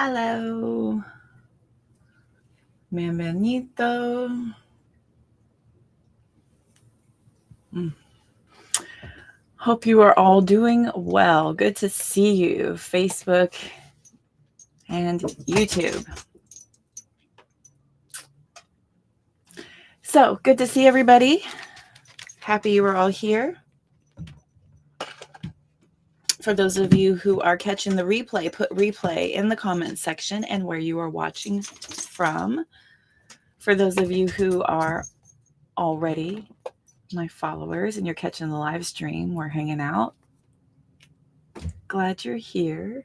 Hello. Bienvenido. Hope you are all doing well. Good to see you, Facebook and YouTube. So, good to see everybody. Happy you are all here. For those of you who are catching the replay, put replay in the comments section and where you are watching from. For those of you who are already my followers and you're catching the live stream, we're hanging out. Glad you're here.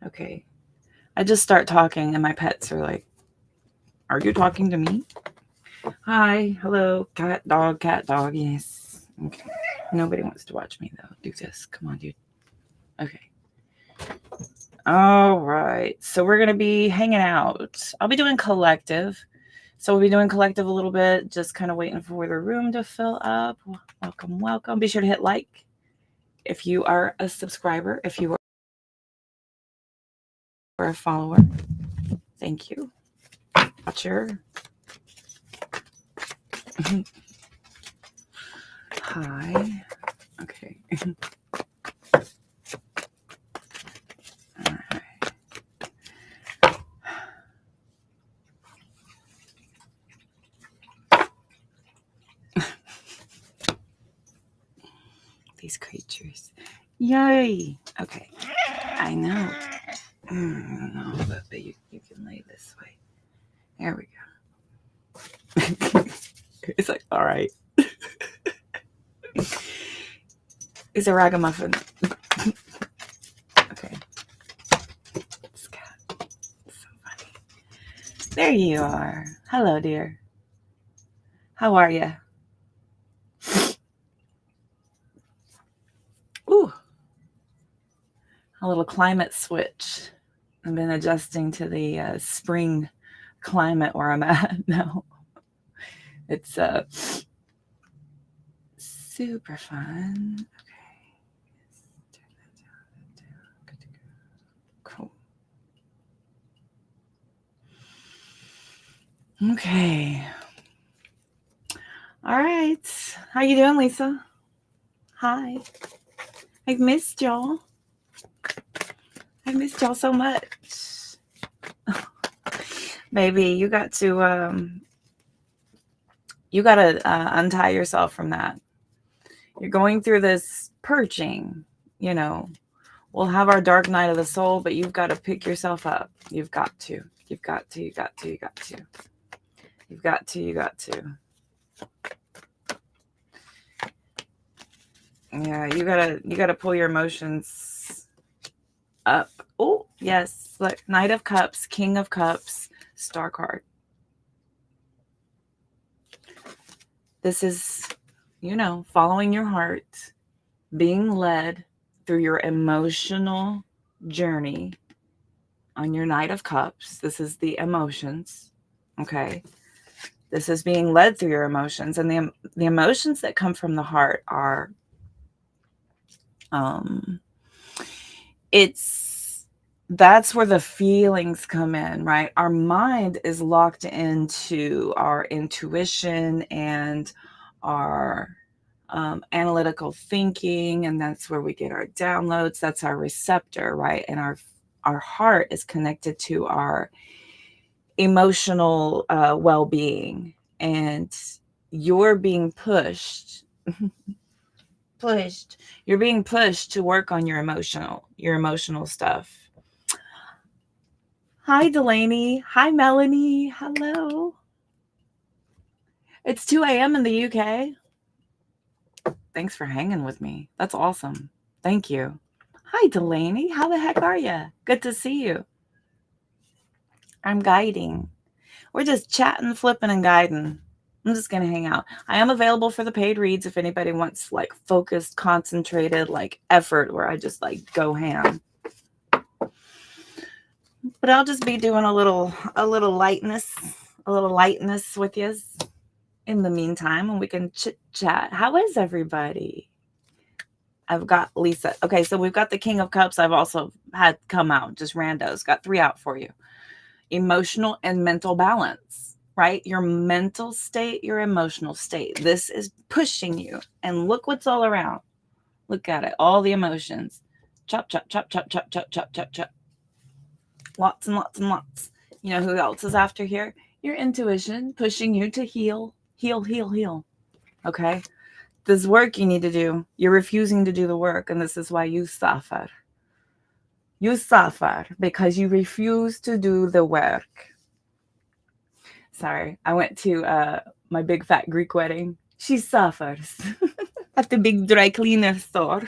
Okay. I just start talking and my pets are like, are you talking to me? Hi, hello, cat, dog, yes. Okay. Nobody wants to watch me though. Do this. Come on, dude. Okay. All right. So we're going to be hanging out. I'll be doing collective. So we'll be doing collective a little bit, just kind of waiting for the room to fill up. Welcome, welcome. Be sure to hit like if you are a subscriber, if you are a follower. Thank you. Watcher. Hi. Okay. All right. These creatures. Yay. Okay. I know. No, but you can lay this way. There we go. It's like, all right. It's a ragamuffin. Okay. This cat. It's so funny. There you are. Hello, dear. How are you? Ooh. A little climate switch. I've been adjusting to the spring climate where I'm at now. It's super fun. Cool. Okay. All right. How you doing, Lisa? Hi. I've missed y'all. I missed y'all so much. Baby, you got to untie yourself from that. You're going through this purging, you know. We'll have our dark night of the soul, but you've got to pick yourself up. You've got to. You've got to. You've got to. You've got to. You've got to. You got to. Yeah, you gotta pull your emotions up. Oh, yes. Look, Knight of Cups, King of Cups, Star card. This is, following your heart, being led through your emotional journey on your Knight of Cups. This is the emotions, okay? This is being led through your emotions. And the emotions that come from the heart are, that's where the feelings come in, right? Our mind is locked into our intuition and our analytical thinking, and that's where we get our downloads. That's our receptor, right? And our heart is connected to our emotional well-being, and you're being pushed. You're being pushed to work on your emotional stuff. Hi, Delaney. Hi, Melanie. Hello. It's 2 a.m. in the UK. Thanks for hanging with me. That's awesome. Thank you. Hi, Delaney. How the heck are you? Good to see you. I'm guiding. We're just chatting, flipping, and guiding. I'm just going to hang out. I am available for the paid reads if anybody wants like focused, concentrated, like effort where I just like go ham. But I'll just be doing a little lightness with you in the meantime, and we can chit chat. How is everybody? I've got Lisa. Okay, so we've got the King of Cups. I've also had come out, just randos. Got 3 out for you. Emotional and mental balance, right? Your mental state, your emotional state. This is pushing you. And look what's all around. Look at it. All the emotions. Chop, chop, chop, chop, chop, chop, chop, chop, chop. Lots and lots and lots. You know who else is after here? Your intuition pushing you to heal. Heal, heal, heal. Okay? This work you need to do. You're refusing to do the work, and this is why you suffer. You suffer because you refuse to do the work. Sorry, I went to my big fat Greek wedding. She suffers at the big dry cleaner store.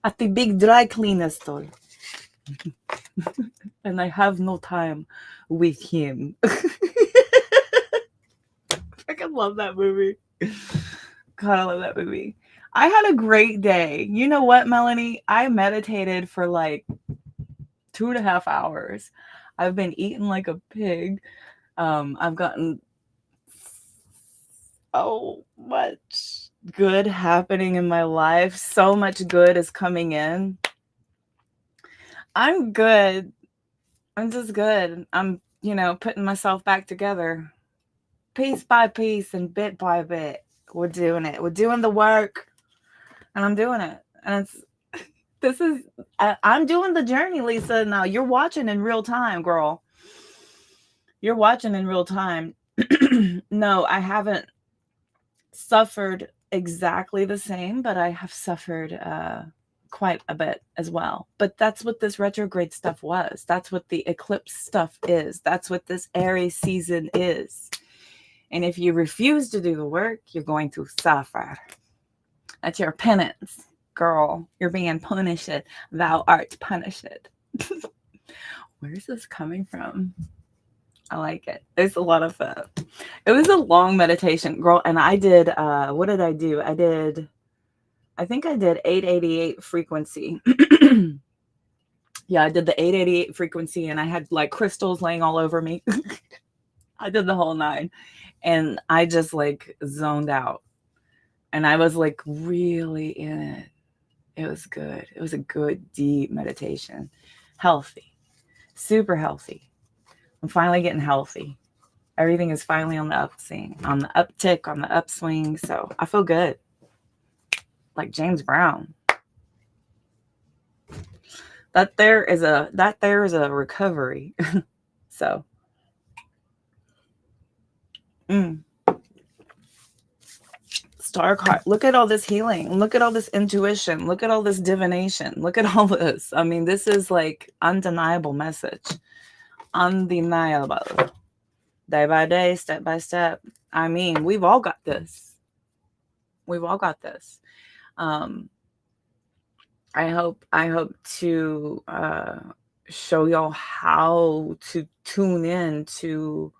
At the big dry cleaner store. And I have no time with him. I love that movie. God, I love that movie. I had a great day. You know what, Melanie? I meditated for like 2.5 hours. I've been eating like a pig. I've gotten so much good happening in my life. So much good is coming in. I'm good. I'm just good. I'm, putting myself back together. Piece by piece and bit by bit. We're doing it. We're doing the work. And I'm doing it. And I'm doing the journey, Lisa. Now you're watching in real time, girl. You're watching in real time. No, I haven't suffered exactly the same, but I have suffered quite a bit as well. But that's what this retrograde stuff was. That's what the eclipse stuff is. That's what this Aries season is. And if you refuse to do the work, you're going to suffer. That's your penance, girl. You're being punished. Thou art punished. Where's this coming from? I like it. There's a lot of it was a long meditation, girl. And I did, what did I do? I think I did 888 frequency. Yeah, I did the 888 frequency and I had like crystals laying all over me. I did the whole 9 and I just like zoned out and I was like really in it. It was good. It was a good, deep meditation. Healthy, super healthy. I'm finally getting healthy. Everything is finally on the upswing, on the uptick, on the upswing. So I feel good. Like James Brown. That there is a recovery. So. Star card. Look at all this healing. Look at all this intuition. Look at all this divination. Look at all this. I mean, this is like undeniable message. Undeniable. Day by day, step by step. I mean, we've all got this. We've all got this. I hope to show y'all how to tune into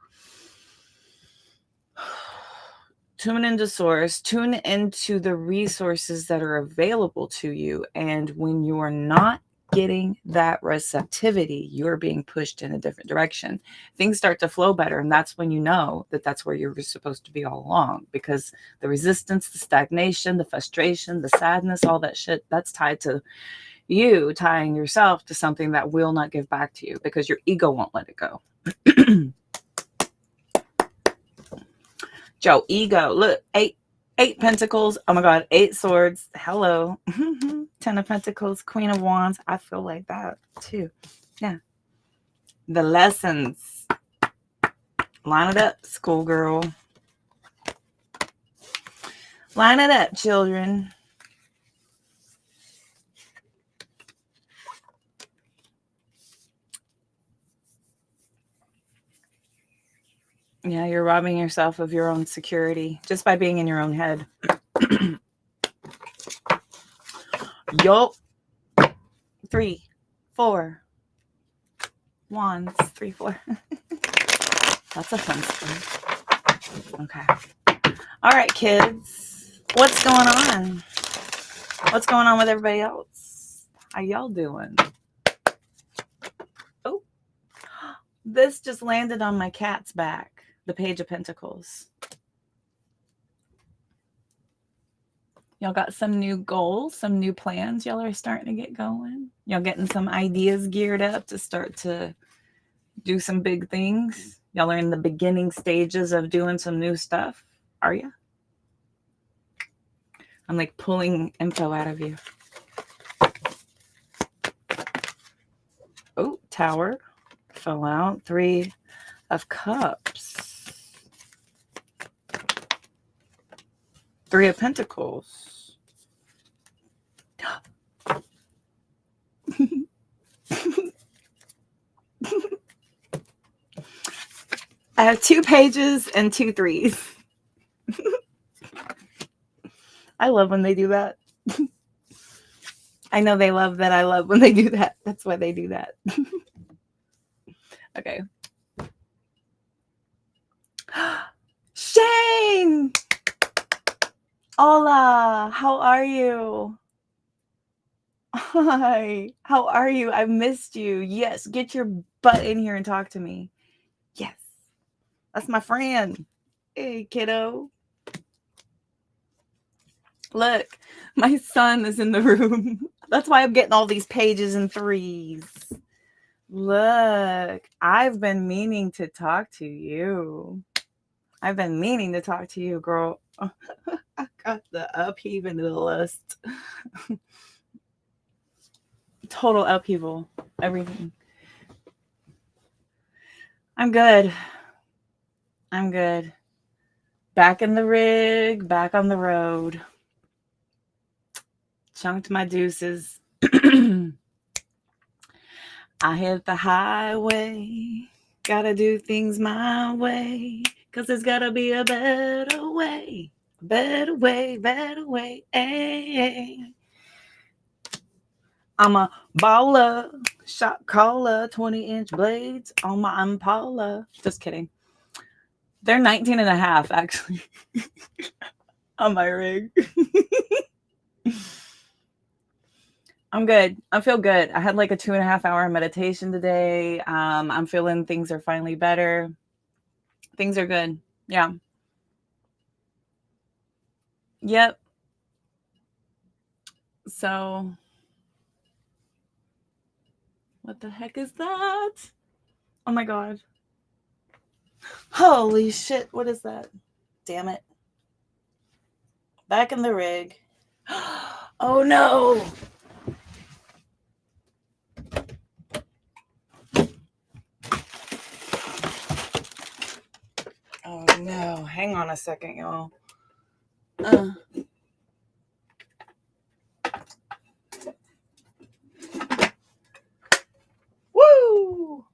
source, tune into the resources that are available to you. And when you are not getting that receptivity, you're being pushed in a different direction. Things start to flow better. And that's when you know that that's where you're supposed to be all along, because the resistance, the stagnation, the frustration, the sadness, all that shit, that's tied to you tying yourself to something that will not give back to you because your ego won't let it go. Joe, ego. Look, 8 pentacles. Oh my God, 8 swords. Hello. 10 of pentacles, Queen of wands. I feel like that too. Yeah. The lessons. Line it up, schoolgirl. Line it up, children. Yeah, you're robbing yourself of your own security just by being in your own head. Yo. 3, 4. Wands. 3, 4. That's a fun story. Okay. All right, kids. What's going on? What's going on with everybody else? How y'all doing? Oh, this just landed on my cat's back. The Page of Pentacles. Y'all got some new goals, some new plans y'all are starting to get going. Y'all getting some ideas geared up to start to do some big things. Y'all are in the beginning stages of doing some new stuff. Are you? I'm like pulling info out of you. Oh, Tower fell out. 3 of Cups. 3 of Pentacles. I have 2 pages and 2 threes. I love when they do that. I know they love that I love when they do that. That's why they do that. Okay. Shane! Hola! How are you? Hi. How are you? I missed you. Yes, get your butt in here and talk to me. Yes. That's my friend. Hey, kiddo. Look, my son is in the room. That's why I'm getting all these pages and threes. Look, I've been meaning to talk to you. I've been meaning to talk to you, girl. I got the upheaving of the list. Total upheaval. Everything. I'm good. I'm good. Back in the rig, back on the road. Chunked my deuces. I hit the highway. Gotta do things my way. 'Cause there's gotta be a better way. Better way, better way. Hey. I'm a baller. Shot caller. 20-inch blades on my Impala. Just kidding. They're 19 and a half, actually. On my rig. I'm good. I feel good. I had like a 2.5 hour meditation today. I'm feeling things are finally better. Things are good. Yeah. Yep. So, what the heck is that? Oh my God. Holy shit. What is that? Damn it. Back in the rig. Oh no. Oh no. Hang on a second, y'all. Woo!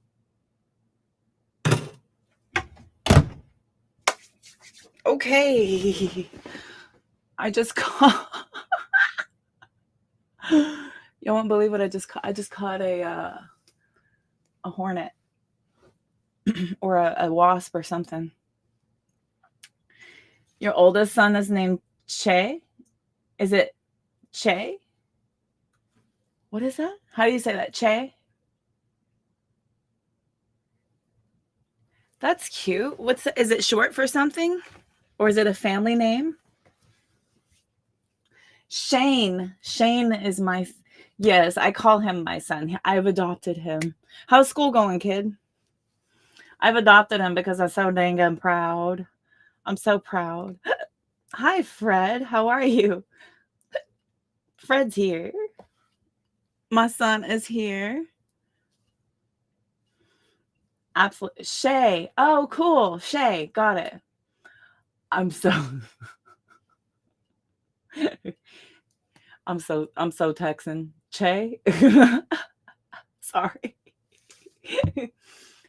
Okay. I just caught. You won't believe what I just caught. I just caught a hornet or a wasp or something. Your oldest son is named Che? Is it Che? What is that? How do you say that? Che? That's cute. Is it short for something? Or is it a family name? Shane. Shane is yes, I call him my son. I've adopted him. How's school going, kid? I've adopted him because I'm so dang proud. I'm so proud. Hi, Fred. How are you? Fred's here. My son is here. Absolutely. Shay. Oh, cool. Shay. Got it. I'm so Texan. Che. Sorry.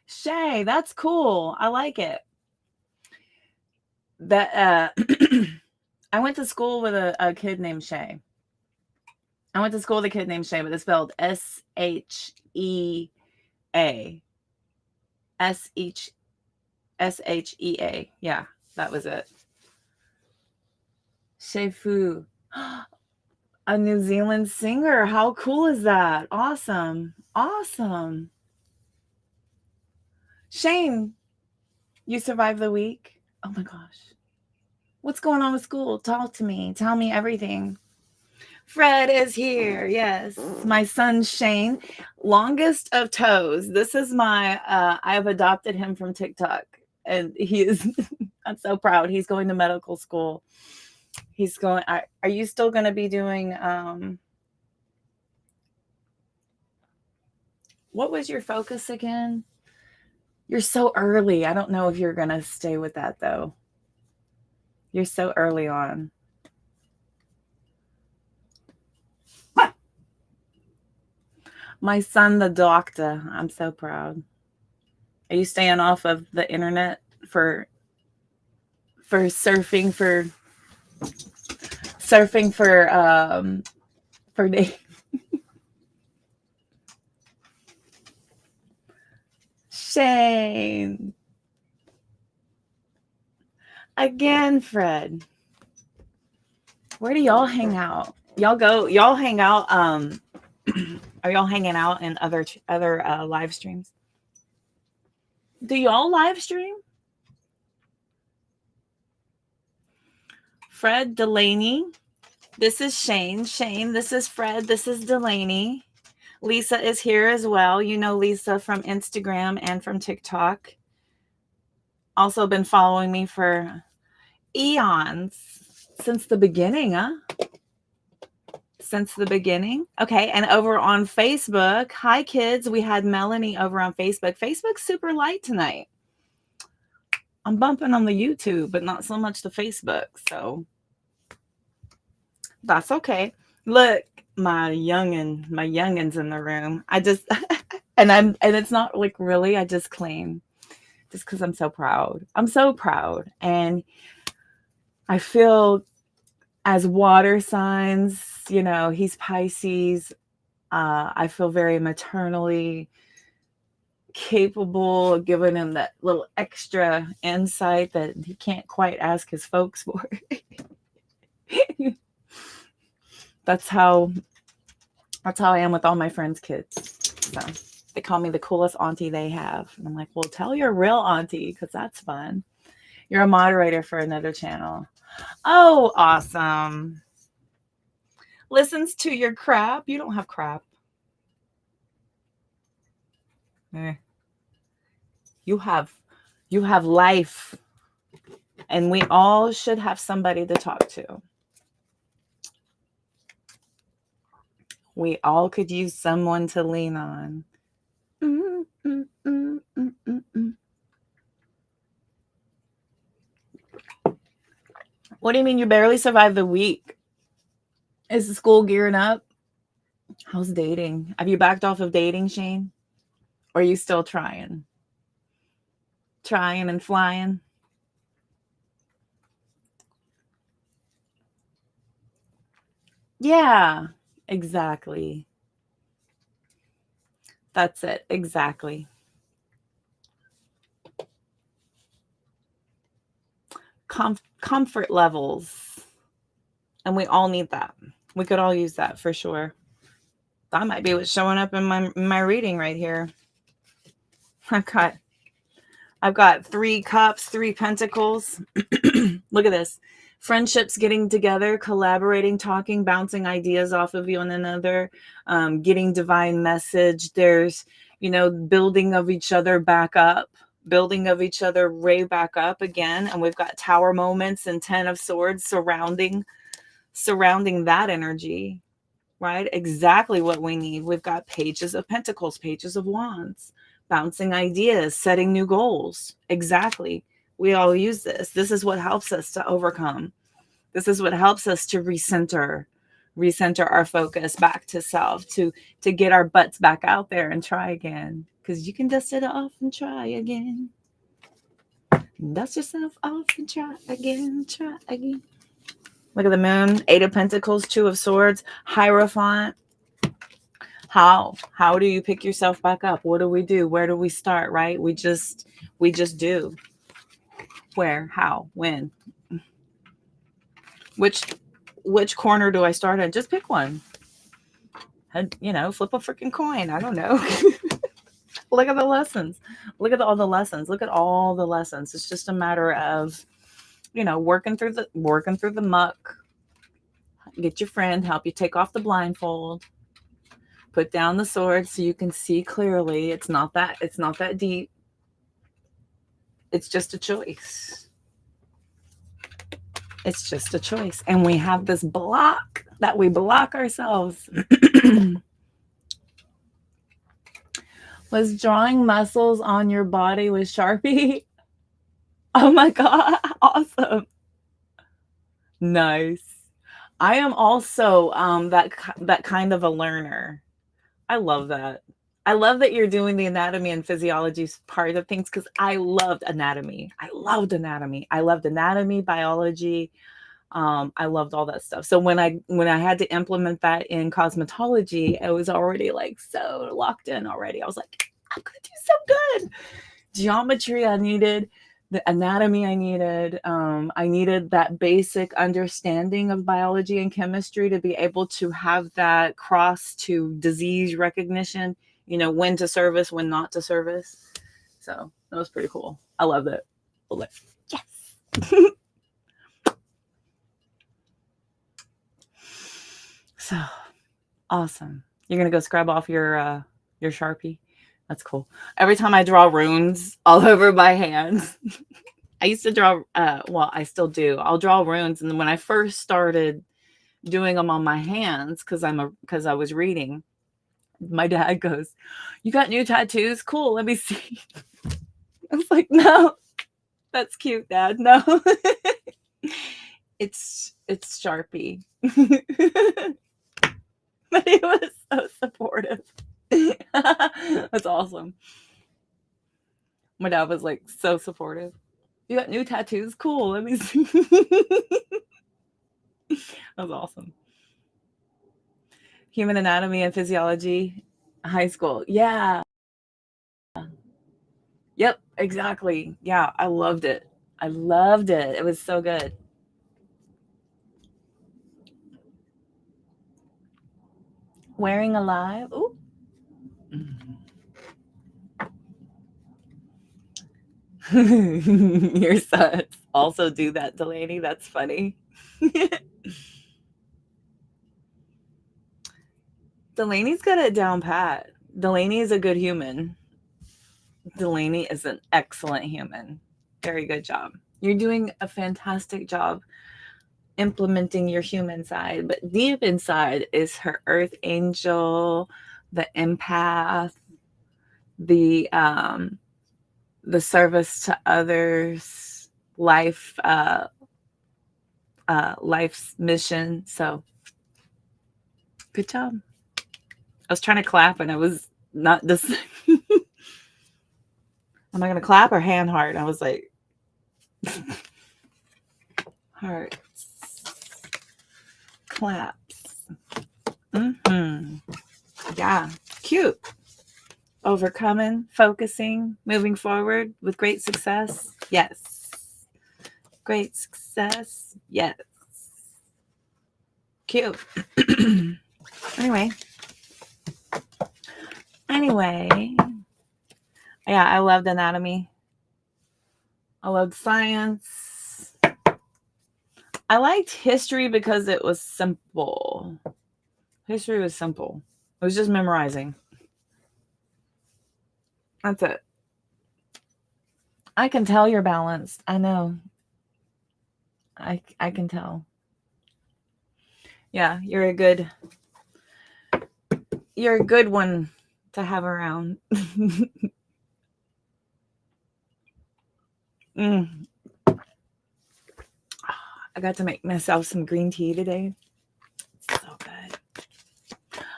Shay, that's cool. I like it. That I went to school with a kid named Shay. But it's spelled S-H-E-A. S-H-E-A. Yeah, that was it. Shay Fu. A New Zealand singer. How cool is that? Awesome. Awesome. Shane, you survived the week? Oh my gosh. What's going on with school? Talk to me. Tell me everything. Fred is here. Yes. My son Shane, longest of toes. This is my I have adopted him from TikTok. And he is I'm so proud. He's going to medical school. He's going are you still going to be doing what was your focus again? You're so early. I don't know if you're going to stay with that though. You're so early on. My son, the doctor. I'm so proud. Are you staying off of the internet for surfing for day? Shane. Again, Fred. Where do y'all hang out? Y'all hang out are y'all hanging out in other live streams? Do y'all live stream? Fred, Delaney. This is Shane. Shane, this is Fred. This is Delaney. Lisa is here as well. You know Lisa from Instagram and from TikTok. Also been following me for eons. Since the beginning, huh? Since the beginning. Okay, and over on Facebook, hi kids. We had Melanie over on Facebook. Facebook's super light tonight. I'm bumping on the YouTube, but not so much the Facebook, so that's okay. Look, my youngins in the room. I just and it's not like really, I just claim just because I'm so proud. I'm so proud. And I feel as water signs, you know, he's Pisces. I feel very maternally capable of giving him that little extra insight that he can't quite ask his folks for. That's how I am with all my friends' kids. So they call me the coolest auntie they have. And I'm like, well, tell your real auntie because that's fun. You're a moderator for another channel. Oh, awesome. Listens to your crap. You don't have crap. You have life. And we all should have somebody to talk to. We all could use someone to lean on. What do you mean you barely survived the week? Is the school gearing up? How's dating? Have you backed off of dating, Shane? Or are you still trying? Trying and flying? Yeah, exactly. That's it. Exactly. Comfort levels. And we all need that. We could all use that for sure. That might be what's showing up in my reading right here. I've got 3 cups, 3 pentacles. Look at this. Friendships getting together, collaborating, talking, bouncing ideas off of one another, getting divine message. There's, building of each other back up, building of each other way back up again. And we've got Tower moments and 10 of Swords surrounding that energy, right? Exactly what we need. We've got Pages of Pentacles, Pages of Wands, bouncing ideas, setting new goals. Exactly. We all use this. This is what helps us to overcome. This is what helps us to recenter our focus back to self, to get our butts back out there and try again. Because you can dust it off and try again. Dust yourself off and try again, try again. Look at the moon, 8 of Pentacles, 2 of Swords, Hierophant. How do you pick yourself back up? What do we do? Where do we start, right? We just do. Where, how, when? Which corner do I start in? Just pick one. And, flip a freaking coin. I don't know. Look at the lessons. Look at all the lessons. Look at all the lessons. It's just a matter of working through the muck. Get your friend, help you take off the blindfold. Put down the sword so you can see clearly. It's not that deep. It's just a choice. It's just a choice. And we have this block that we block ourselves. Was drawing muscles on your body with Sharpie? Oh my God. Awesome. Nice. I am also that kind of a learner. I love that. I love that you're doing the anatomy and physiology part of things because I loved anatomy. I loved anatomy, biology. I loved all that stuff. So when I had to implement that in cosmetology, I was already like so locked in already. I was like, I'm gonna do so good. Geometry I needed, the anatomy I needed that basic understanding of biology and chemistry to be able to have that cross to disease recognition, when to service, when not to service. So that was pretty cool. I loved it. Yes. So awesome. You're going to go scrub off your Sharpie. That's cool. Every time I draw runes all over my hands, I used to draw, I still do. I'll draw runes. And then when I first started doing them on my hands, because I was reading, my dad goes, "You got new tattoos? Cool. Let me see." I was like, "No, that's cute, Dad. No, it's Sharpie." But he was so supportive. That's awesome. My dad was like so supportive. "You got new tattoos? Cool. Let me see." That was awesome. Human anatomy and physiology, high school. Yeah. Yep, exactly. Yeah, I loved it. It was so good. Wearing alive. Ooh. Your sons also do that, Delaney. That's funny. Delaney's got it down pat. Delaney is a good human. Delaney is an excellent human. Very good job. You're doing a fantastic job implementing your human side, but deep inside is her earth angel, the empath, the service to others, life's mission. So good job. I was trying to clap and I was not this. Am I going to clap or hand heart? I was like, hearts, claps. Yeah, cute. Overcoming, focusing, moving forward with great success. Yes. Great success. Yes. Cute. Anyway. Yeah, I loved anatomy. I loved science. I liked history because it was simple. History was simple. It was just memorizing. That's it. I can tell you're balanced. I know. I can tell. Yeah, you're a good one to have around. I got to make myself some green tea today. It's so good.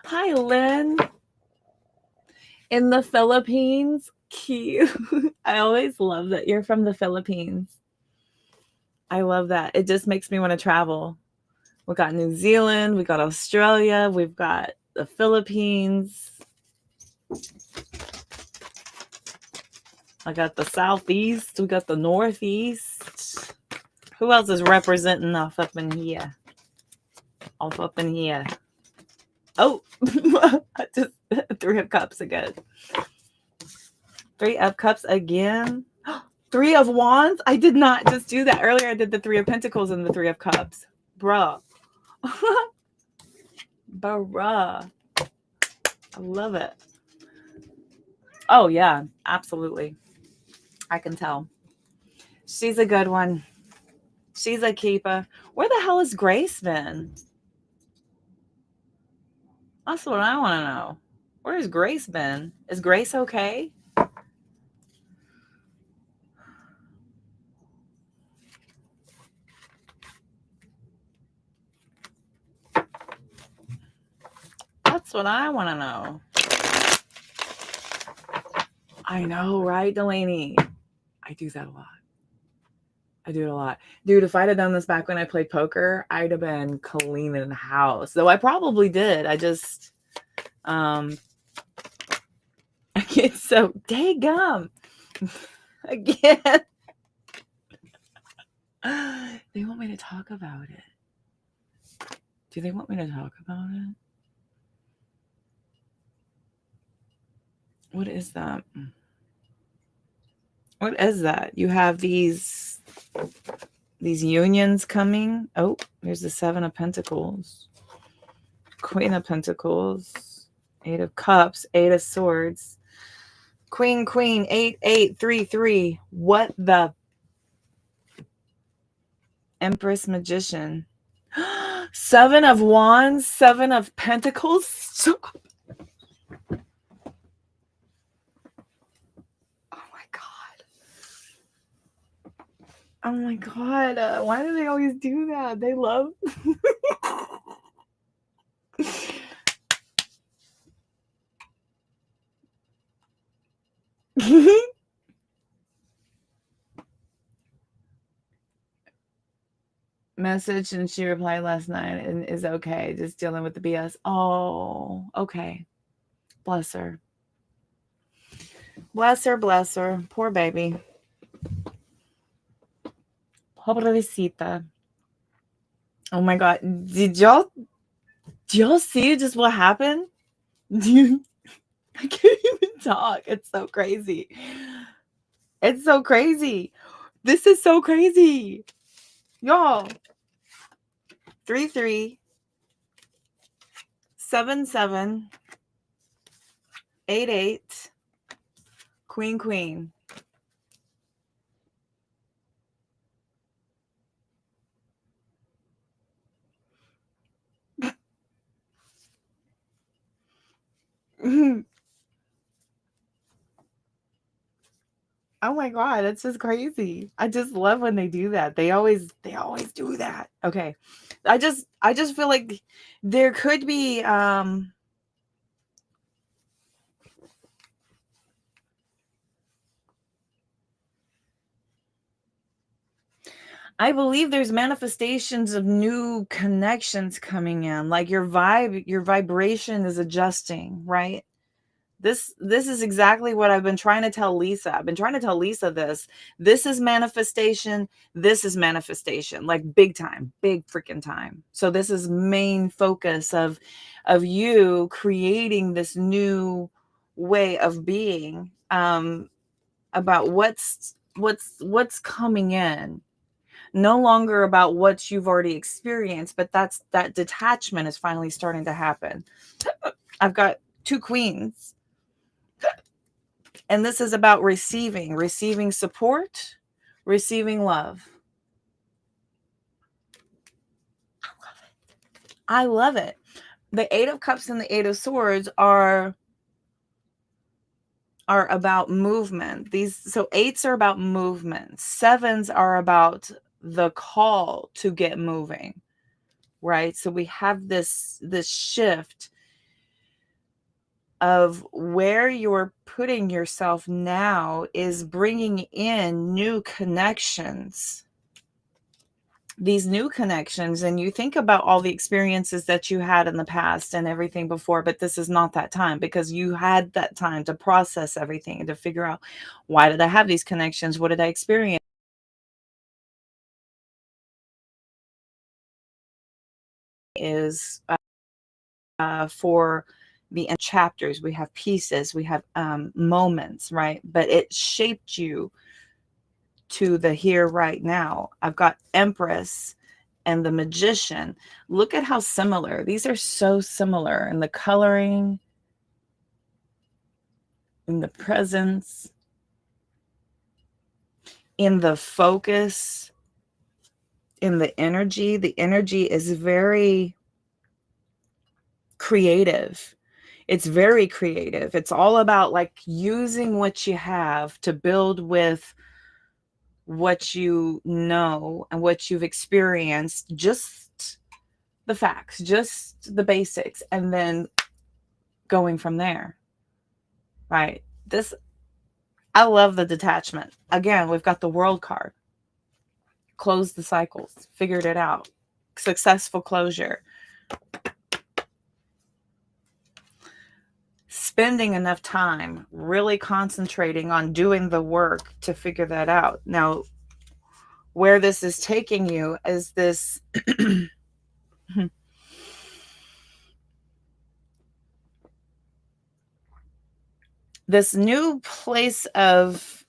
Hi, Lynn. In the Philippines. Cute. I always love that you're from the Philippines. I love that. It just makes me want to travel. We got New Zealand. We got Australia. We've got the Philippines. I got the Southeast. We got the Northeast. Who else is representing off up in here? Oh, I just 3 of cups again. 3 of cups again. Three of Wands? I did not just do that. Earlier I did the Three of Pentacles and the Three of Cups. Bruh. Bruh. I love it. Oh, yeah. Absolutely. I can tell. She's a good one. She's a keeper. Where the hell has Grace been? That's what I want to know. Where has Grace been? Is Grace okay? That's what I want to know. I know, right, Delaney? I do that a lot. I do it a lot. Dude, if I'd have done this back when I played poker, I'd have been cleaning the house. Though I probably did. I just, I get so daggum. Again. They want me to talk about it. Do they want me to talk about it? What is that? What is that? You have these unions coming. Oh, there's the Seven of Pentacles. Queen of Pentacles. Eight of Cups. Eight of Swords. Queen, 8, 8, 3, 3. What the? Empress, Magician. Seven of Wands. Seven of Pentacles. Stop. Oh my God. Why do they always do that? They love. Message, and she replied last night and is okay. Just dealing with the BS. Oh, okay. Bless her. Bless her, bless her. Poor baby. Pobrecita. Oh my God. Did y'all see just what happened? I can't even talk. It's so crazy. It's so crazy. This is so crazy. Y'all. 3, 3. 7, 7. 8, 8. Queen, Queen. Oh my God, it's just crazy. I just love when they do that. They always do that. Okay. I just feel like there could be I believe there's manifestations of new connections coming in. Like your vibration is adjusting, right? This is exactly what I've been trying to tell Lisa. I've been trying to tell Lisa this. This is manifestation. This is manifestation. Like big time, big freaking time. So this is main focus of you creating this new way of being about what's coming in. No longer about what you've already experienced, but that detachment is finally starting to happen. I've got 2 queens. And this is about receiving support, receiving love. I love it. The 8 of Cups and the 8 of Swords are about movement. So 8s are about movement. 7s are about the call to get moving, right? So we have this shift of where you're putting yourself now is bringing in new connections. These new connections, and you think about all the experiences that you had in the past and everything before, but this is not that time because you had that time to process everything and to figure out, why did I have these connections? What did I experience? Is for the chapters, we have pieces, we have moments, right? But it shaped you to the here right now. I've got Empress and the Magician. Look at how similar. These are so similar in the coloring, in the presence, in the focus, in the energy. The energy is very creative. It's very creative. It's all about like using what you have to build with what you know and what you've experienced, just the facts, just the basics, and then going from there. Right? This, I love the detachment. Again, we've got the World card. Close the cycles, figured it out. Successful closure. Spending enough time really concentrating on doing the work to figure that out. Now, where this is taking you is this this new place of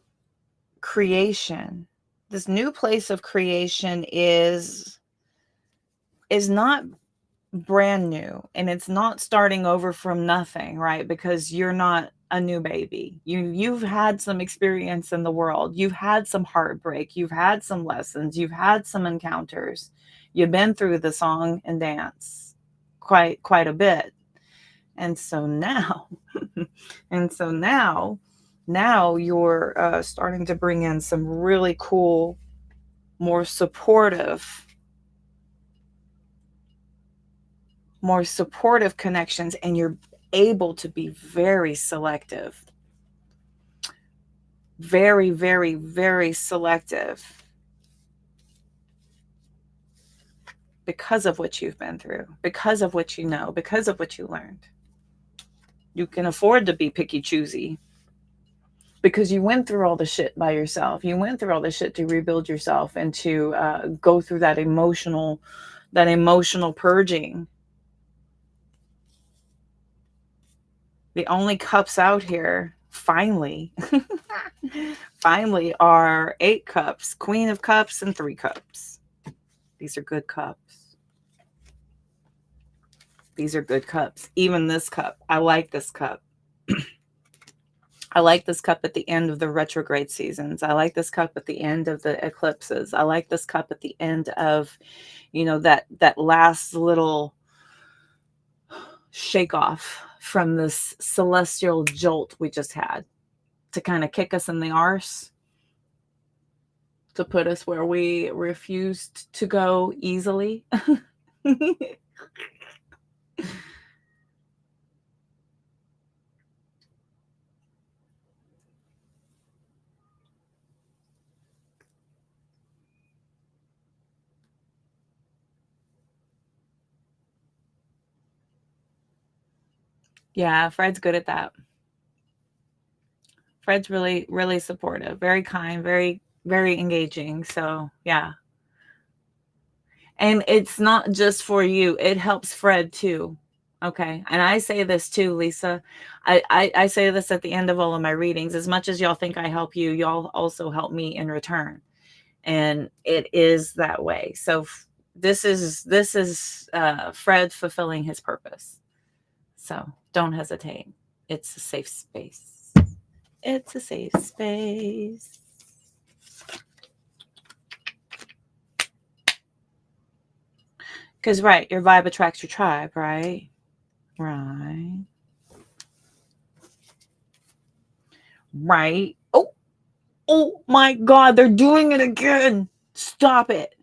creation. This new place of creation is not brand new, and it's not starting over from nothing, right? Because you're not a new baby. You've had some experience in the world. You've had some heartbreak. You've had some lessons. You've had some encounters. You've been through the song and dance quite a bit. And so now, now you're starting to bring in some really cool, more supportive connections, and you're able to be very selective. Very, very, very selective because of what you've been through, because of what you know, because of what you learned. You can afford to be picky choosy because you went through all the shit by yourself. You went through all the shit to rebuild yourself and to go through that emotional purging. The only cups out here, finally, are 8 cups, Queen of Cups and 3 cups. These are good cups. These are good cups. Even this cup. I like this cup. I like this cup at the end of the retrograde seasons. I like this cup at the end of the eclipses. I like this cup at the end of, that last little shake off from this celestial jolt we just had to kind of kick us in the arse, to put us where we refused to go easily. Yeah, Fred's good at that. Fred's really, really supportive, very kind, very, very engaging. So, yeah. And it's not just for you, it helps Fred too. Okay. And I say this too, Lisa. I say this at the end of all of my readings. As much as y'all think I help you, y'all also help me in return. And it is that way. So this is Fred fulfilling his purpose. So don't hesitate. It's a safe space. It's a safe space. Because, right, your vibe attracts your tribe, right? Right. Right. Oh my God, they're doing it again. Stop it.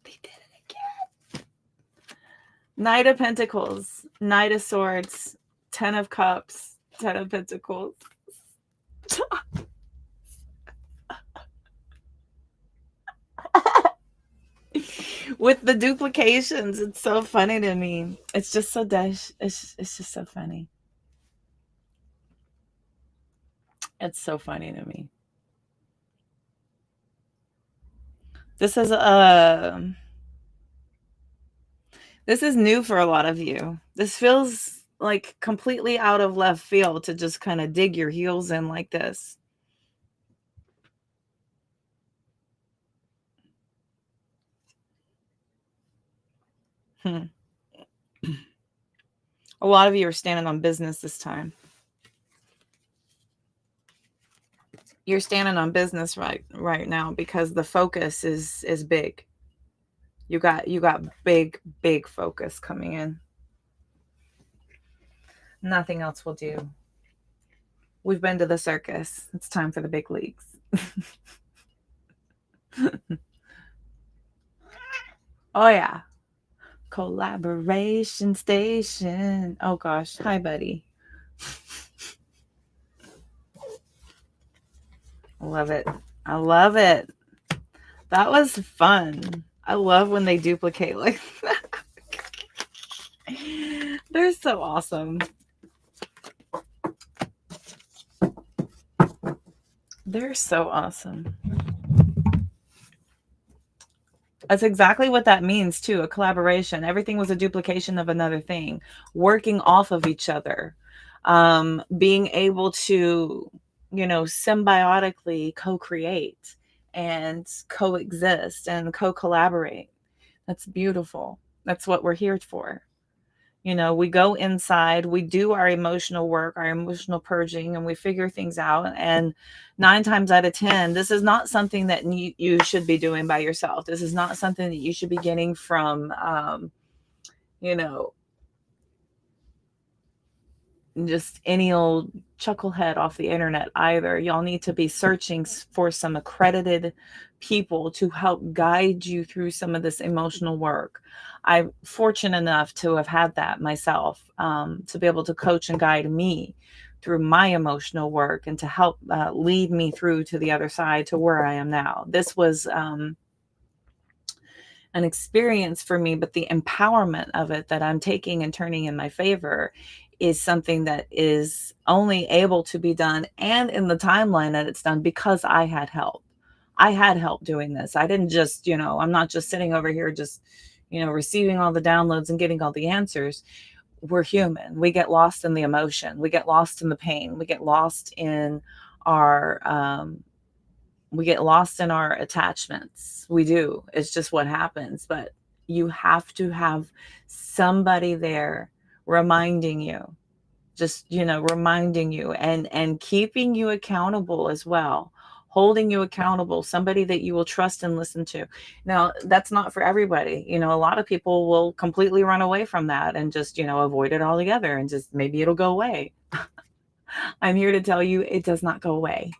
They did it again. Knight of Pentacles, Knight of Swords, 10 of Cups, 10 of Pentacles. With the duplications, it's so funny to me. It's just so it's just so funny. It's so funny to me. This is new for a lot of you. This feels like completely out of left field to just kind of dig your heels in like this. A lot of you are standing on business this time. You're standing on business right now because the focus is big. You got big focus coming in. Nothing else will do. We've been to the circus. It's time for the big leagues. Oh yeah. Collaboration station. Oh gosh. Hi, buddy. I love it. I love it. That was fun. I love when they duplicate like that. They're so awesome. They're so awesome. That's exactly what that means too. A collaboration. Everything was a duplication of another thing, working off of each other, being able to, symbiotically co-create and coexist and co-collaborate. That's beautiful. That's what we're here for. We go inside, we do our emotional work, our emotional purging, and we figure things out. And 9 times out of 10, this is not something that you should be doing by yourself. This is not something that you should be getting from, just any old chucklehead off the internet either. Y'all need to be searching for some accredited people to help guide you through some of this emotional work. I'm fortunate enough to have had that myself, to be able to coach and guide me through my emotional work and to help lead me through to the other side to where I am now. This was an experience for me, but the empowerment of it that I'm taking and turning in my favor is something that is only able to be done and in the timeline that it's done because I had help. I had help doing this. I didn't just, I'm not just sitting over here just, receiving all the downloads and getting all the answers. We're human. We get lost in the emotion. We get lost in the pain. We get lost in our attachments. We do. It's just what happens. But you have to have somebody there reminding you, reminding you and keeping you accountable as well, holding you accountable, somebody that you will trust and listen to. Now, that's not for everybody. A lot of people will completely run away from that and just, avoid it altogether and just maybe it'll go away. I'm here to tell you it does not go away.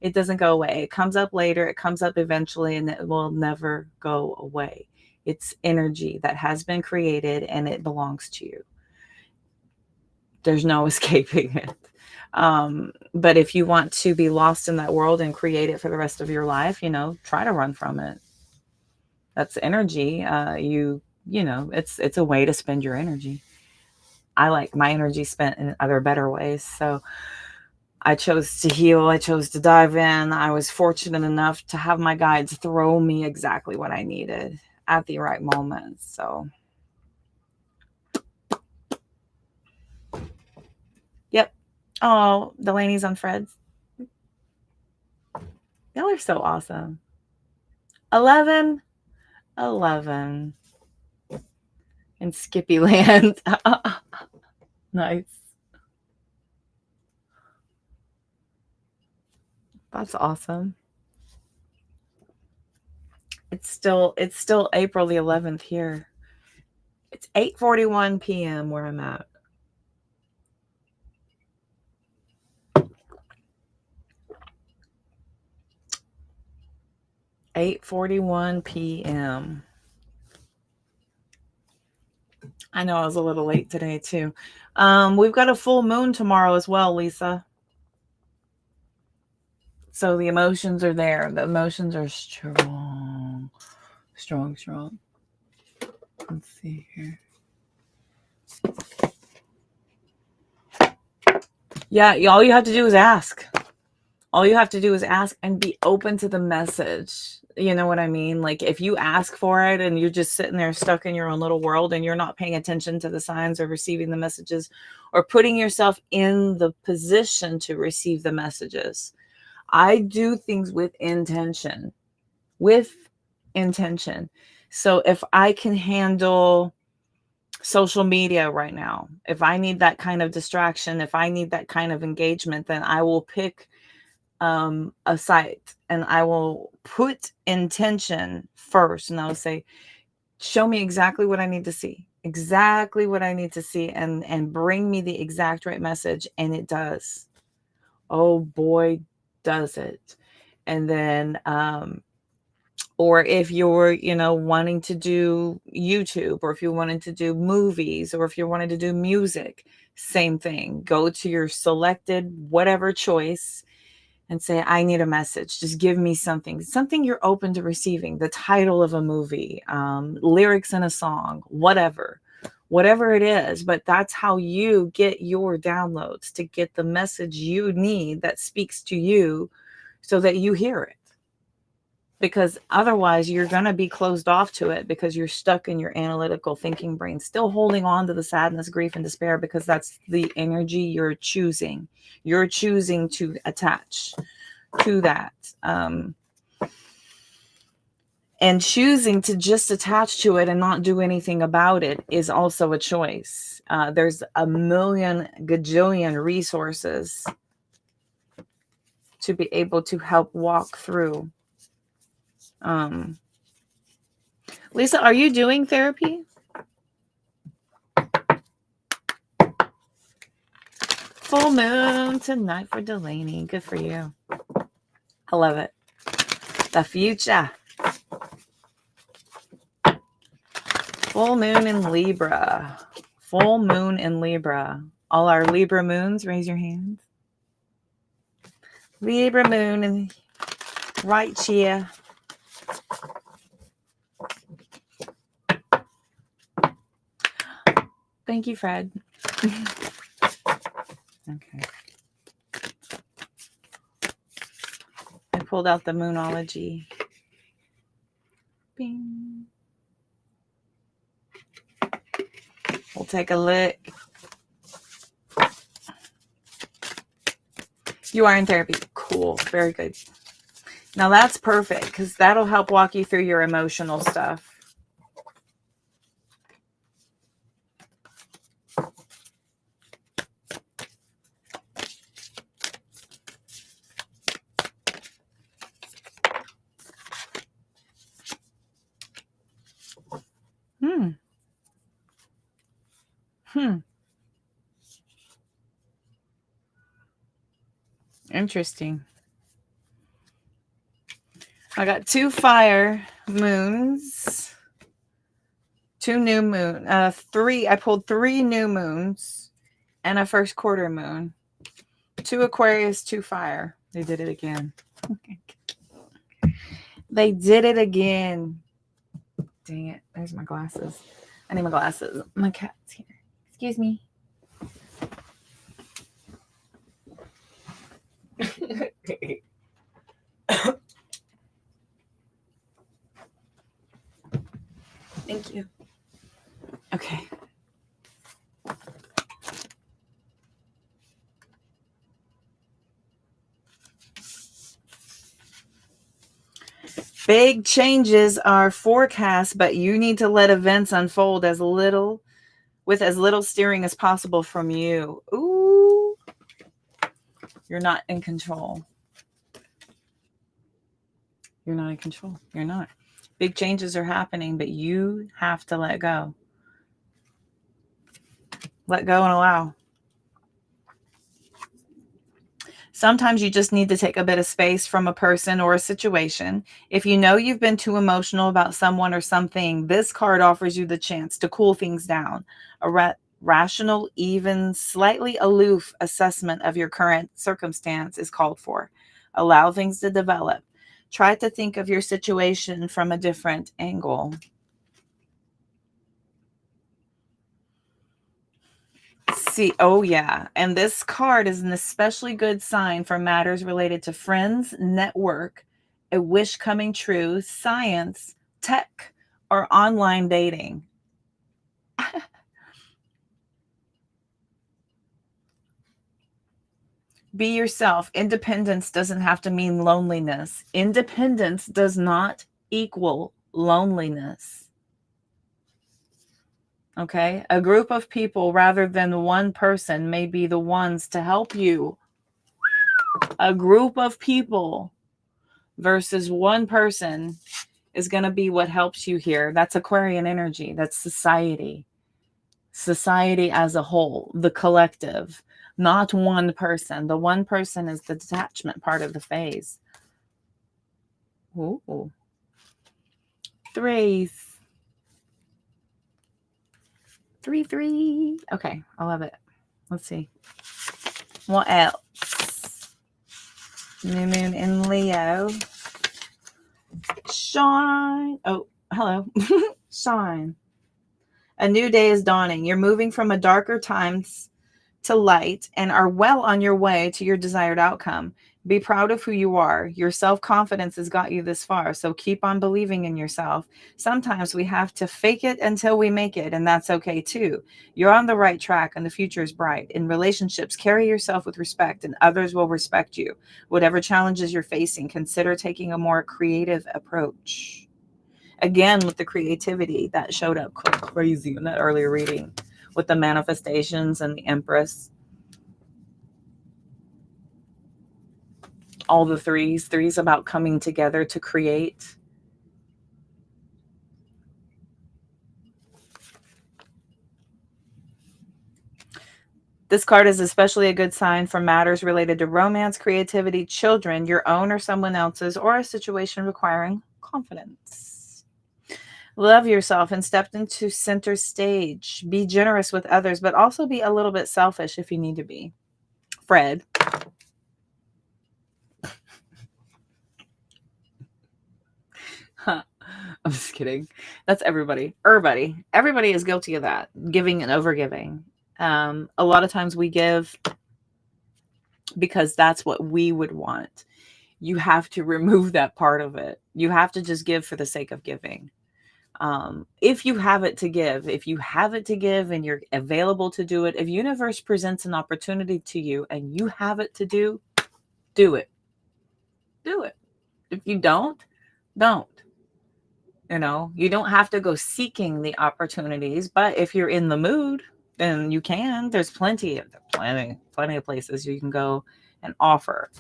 It doesn't go away. It comes up later. It comes up eventually, and it will never go away. It's energy that has been created and it belongs to you. There's no escaping it. But if you want to be lost in that world and create it for the rest of your life, try to run from it. That's energy. It's a way to spend your energy. I like my energy spent in other better ways. So I chose to heal. I chose to dive in. I was fortunate enough to have my guides throw me exactly what I needed at the right moment. So, yep. Oh, Delaney's on Fred's. Y'all are so awesome. 11 in Skippy Land. Nice. That's awesome. It's still April the 11th here. It's 8:41 p.m. where I'm at. $8:41 p.m. I know I was a little late today too. We've got a full moon tomorrow as well, Lisa. So the emotions are there. The emotions are strong. Strong. Let's see here. Yeah, all you have to do is ask. All you have to do is ask and be open to the message. You know what I mean? Like if you ask for it and you're just sitting there stuck in your own little world and you're not paying attention to the signs or receiving the messages or putting yourself in the position to receive the messages. I do things with intention, with intention. So if I can handle social media right now, if I need that kind of distraction, if I need that kind of engagement, then I will pick a site and I will put intention first, and I'll say, show me exactly what I need to see, exactly what I need to see, and bring me the exact right message. And it does. Oh boy, does it. And then or if you're, wanting to do YouTube, or if you're wanting to do movies, or if you're wanting to do music, same thing. Go to your selected whatever choice and say, I need a message. Just give me something you're open to receiving. The title of a movie, lyrics in a song, whatever it is. But that's how you get your downloads, to get the message you need that speaks to you so that you hear it. Because otherwise you're going to be closed off to it, because you're stuck in your analytical thinking brain, still holding on to the sadness, grief, and despair, because that's the energy you're choosing. You're choosing to attach to that. And choosing to just attach to it and not do anything about it is also a choice. There's a million gajillion resources to be able to help walk through. Lisa, are you doing therapy? Full moon tonight for Delaney. Good for you. I love it. The future. Full moon in Libra. Full moon in Libra. All our Libra moons, raise your hands. Libra moon and right here. Thank you, Fred. Okay. I pulled out the Moonology. Bing. We'll take a look. You are in therapy. Cool. Very good. Now that's perfect, because that'll help walk you through your emotional stuff. Interesting. I got 2 fire moons, 2 new moon, 3. I pulled 3 new moons and a first quarter moon. 2 Aquarius, 2 fire. They did it again. They did it again. Dang it. There's my glasses. I need my glasses. My cat's here. Excuse me. Thank you. Okay. Big changes are forecast, but you need to let events unfold with as little steering as possible from you. Ooh. You're not in control. You're not in control. You're not. Big changes are happening, but you have to let go. Let go and allow. Sometimes you just need to take a bit of space from a person or a situation. If you know you've been too emotional about someone or something, this card offers you the chance to cool things down. A rational, even slightly aloof assessment of your current circumstance is called for. Allow things to develop. Try to think of your situation from a different angle. See, oh yeah. And this card is an especially good sign for matters related to friends, network, a wish coming true, science, tech, or online dating. Be yourself. Independence doesn't have to mean loneliness. Independence does not equal loneliness. Okay? A group of people rather than one person may be the ones to help you. A group of people versus one person is going to be what helps you here. That's Aquarian energy. That's society. Society as a whole, the collective, not one person. The one person is the detachment part of the phase. Ooh. Threes. 3. Okay, I love it. Let's see. What else? New moon in Leo. Shine. Oh, hello. Shine. A new day is dawning. You're moving from a darker times to light and are well on your way to your desired outcome. Be proud of who you are. Your self-confidence has got you this far, so keep on believing in yourself. Sometimes we have to fake it until we make it, and that's okay too. You're on the right track and the future is bright. In relationships, carry yourself with respect and others will respect you. Whatever challenges you're facing, consider taking a more creative approach. Again, with the creativity that showed up crazy in that earlier reading with the manifestations and the Empress. All the threes. Threes about coming together to create. This card is especially a good sign for matters related to romance, creativity, children, your own or someone else's, or a situation requiring confidence. Love yourself and step into center stage. Be generous with others, but also be a little bit selfish if you need to be. Fred. Huh. I'm just kidding. That's everybody. Everybody is guilty of that. Giving and overgiving. A lot of times we give because that's what we would want. You have to remove that part of it. You have to just give for the sake of giving. If you have it to give, and you're available to do it, if universe presents an opportunity to you and you have it to do it. Do it. If you don't. You know, you don't have to go seeking the opportunities, but if you're in the mood, then you can. There's plenty of places you can go and offer,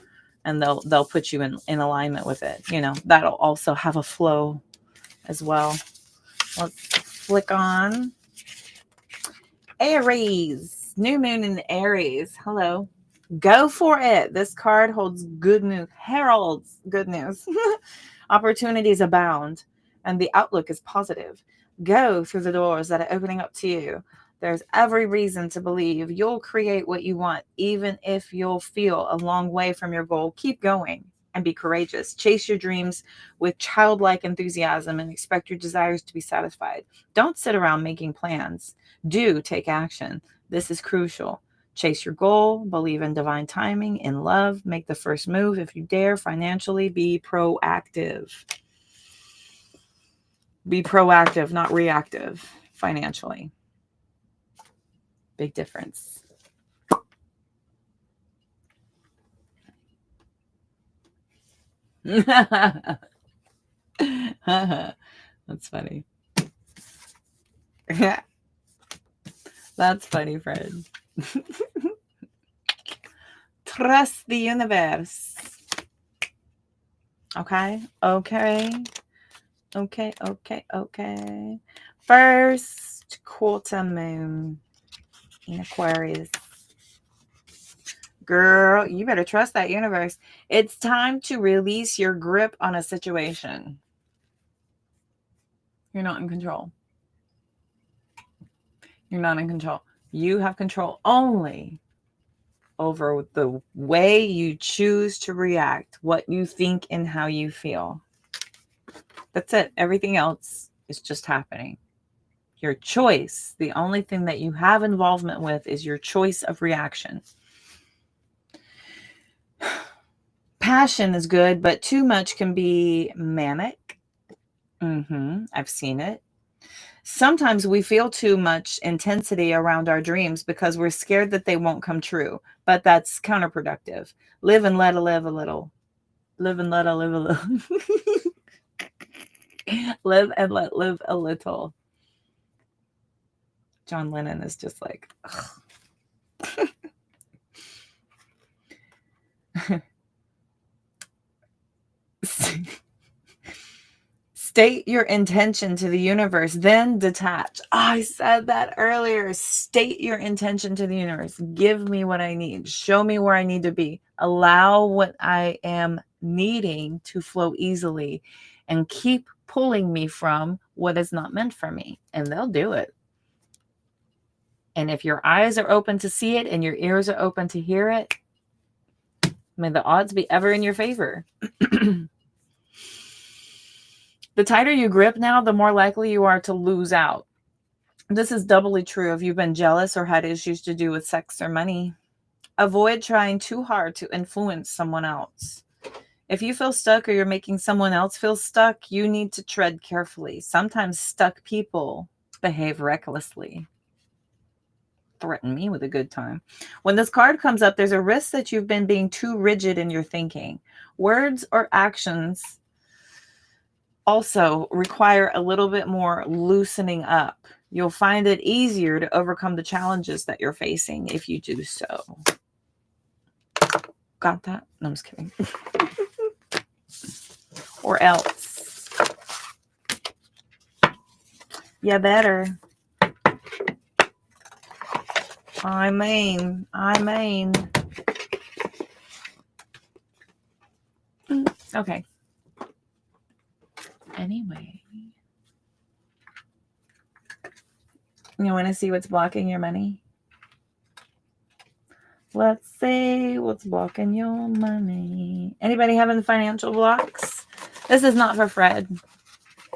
and they'll put you in alignment with it. You know, that'll also have a flow as well. Let's flick on Aries. New moon in Aries. Hello. Go for it. This card holds good news. Heralds good news. Opportunities abound, and the outlook is positive. Go through the doors that are opening up to you. There's every reason to believe you'll create what you want, even if you'll feel a long way from your goal. Keep going and be courageous. Chase your dreams with childlike enthusiasm and expect your desires to be satisfied. Don't sit around making plans. Do take action. This is crucial. Chase your goal, believe in divine timing, in love, make the first move if you dare. Financially, be proactive. Be proactive, not reactive financially. Big difference. That's funny. That's funny, Fred. Trust the universe. Okay. First quarter moon in Aquarius. Girl, you better trust that universe. It's time to release your grip on a situation. You're not in control. You're not in control. You have control only over the way you choose to react, what you think and how you feel. That's it. Everything else is just happening. Your choice, the only thing that you have involvement with is your choice of reaction. Passion is good, but too much can be manic. I've seen it. Sometimes we feel too much intensity around our dreams because we're scared that they won't come true, but that's counterproductive. Live and let a live a little. Live and let a live a little. Live and let live a little. John Lennon is just like, state your intention to the universe, then detach. Oh, I said that earlier. State your intention to the universe. Give me what I need. Show me where I need to be. Allow what I am needing to flow easily and keep pulling me from what is not meant for me. And they'll do it. And if your eyes are open to see it and your ears are open to hear it, may the odds be ever in your favor. The tighter you grip now, the more likely you are to lose out. This is doubly true if you've been jealous or had issues to do with sex or money. Avoid trying too hard to influence someone else. If you feel stuck or you're making someone else feel stuck, you need to tread carefully. Sometimes stuck people behave recklessly. Threaten me with a good time. When this card comes up, there's a risk that you've been being too rigid in your thinking. Words or actions also require a little bit more loosening up. You'll find it easier to overcome the challenges that you're facing if you do so. Got that? No, I'm just kidding. Or else. You better. I mean. Okay. Anyway. You want to see what's blocking your money? Let's see what's blocking your money. Anybody having financial blocks? This is not for Fred.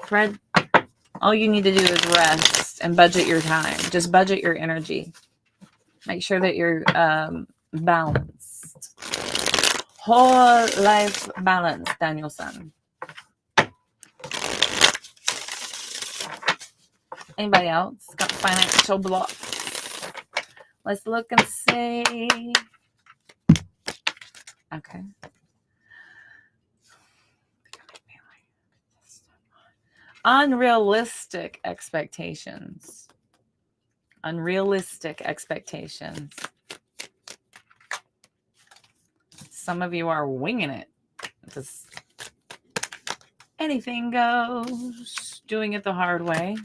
Fred, all you need to do is rest and budget your time. Just budget your energy. Make sure that you're balanced. Whole life balance, Danielson. Anybody else got financial blocks? Let's look and see. Okay. Unrealistic expectations. Unrealistic expectations. Some of you are winging it. Just anything goes. Doing it the hard way.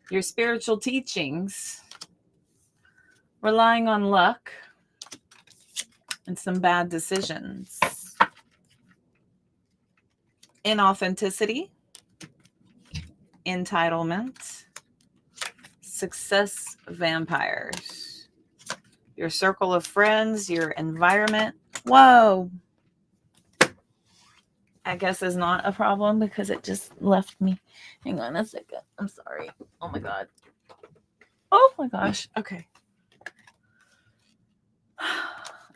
Your spiritual teachings. Relying on luck. And some bad decisions. Inauthenticity. Entitlement. Success vampires. Your circle of friends, your environment. Whoa. I guess is not a problem because it just left me. Hang on a second. I'm sorry. Oh my God. Oh my gosh. Okay.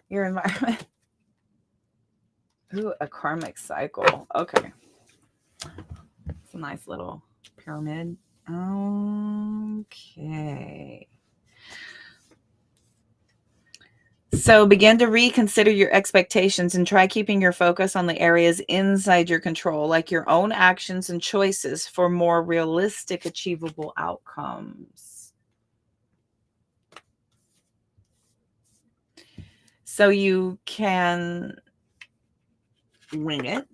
Your environment. Ooh, a karmic cycle. Okay. It's a nice little pyramid. Okay. So begin to reconsider your expectations and try keeping your focus on the areas inside your control, like your own actions and choices for more realistic, achievable outcomes. So you can wing it,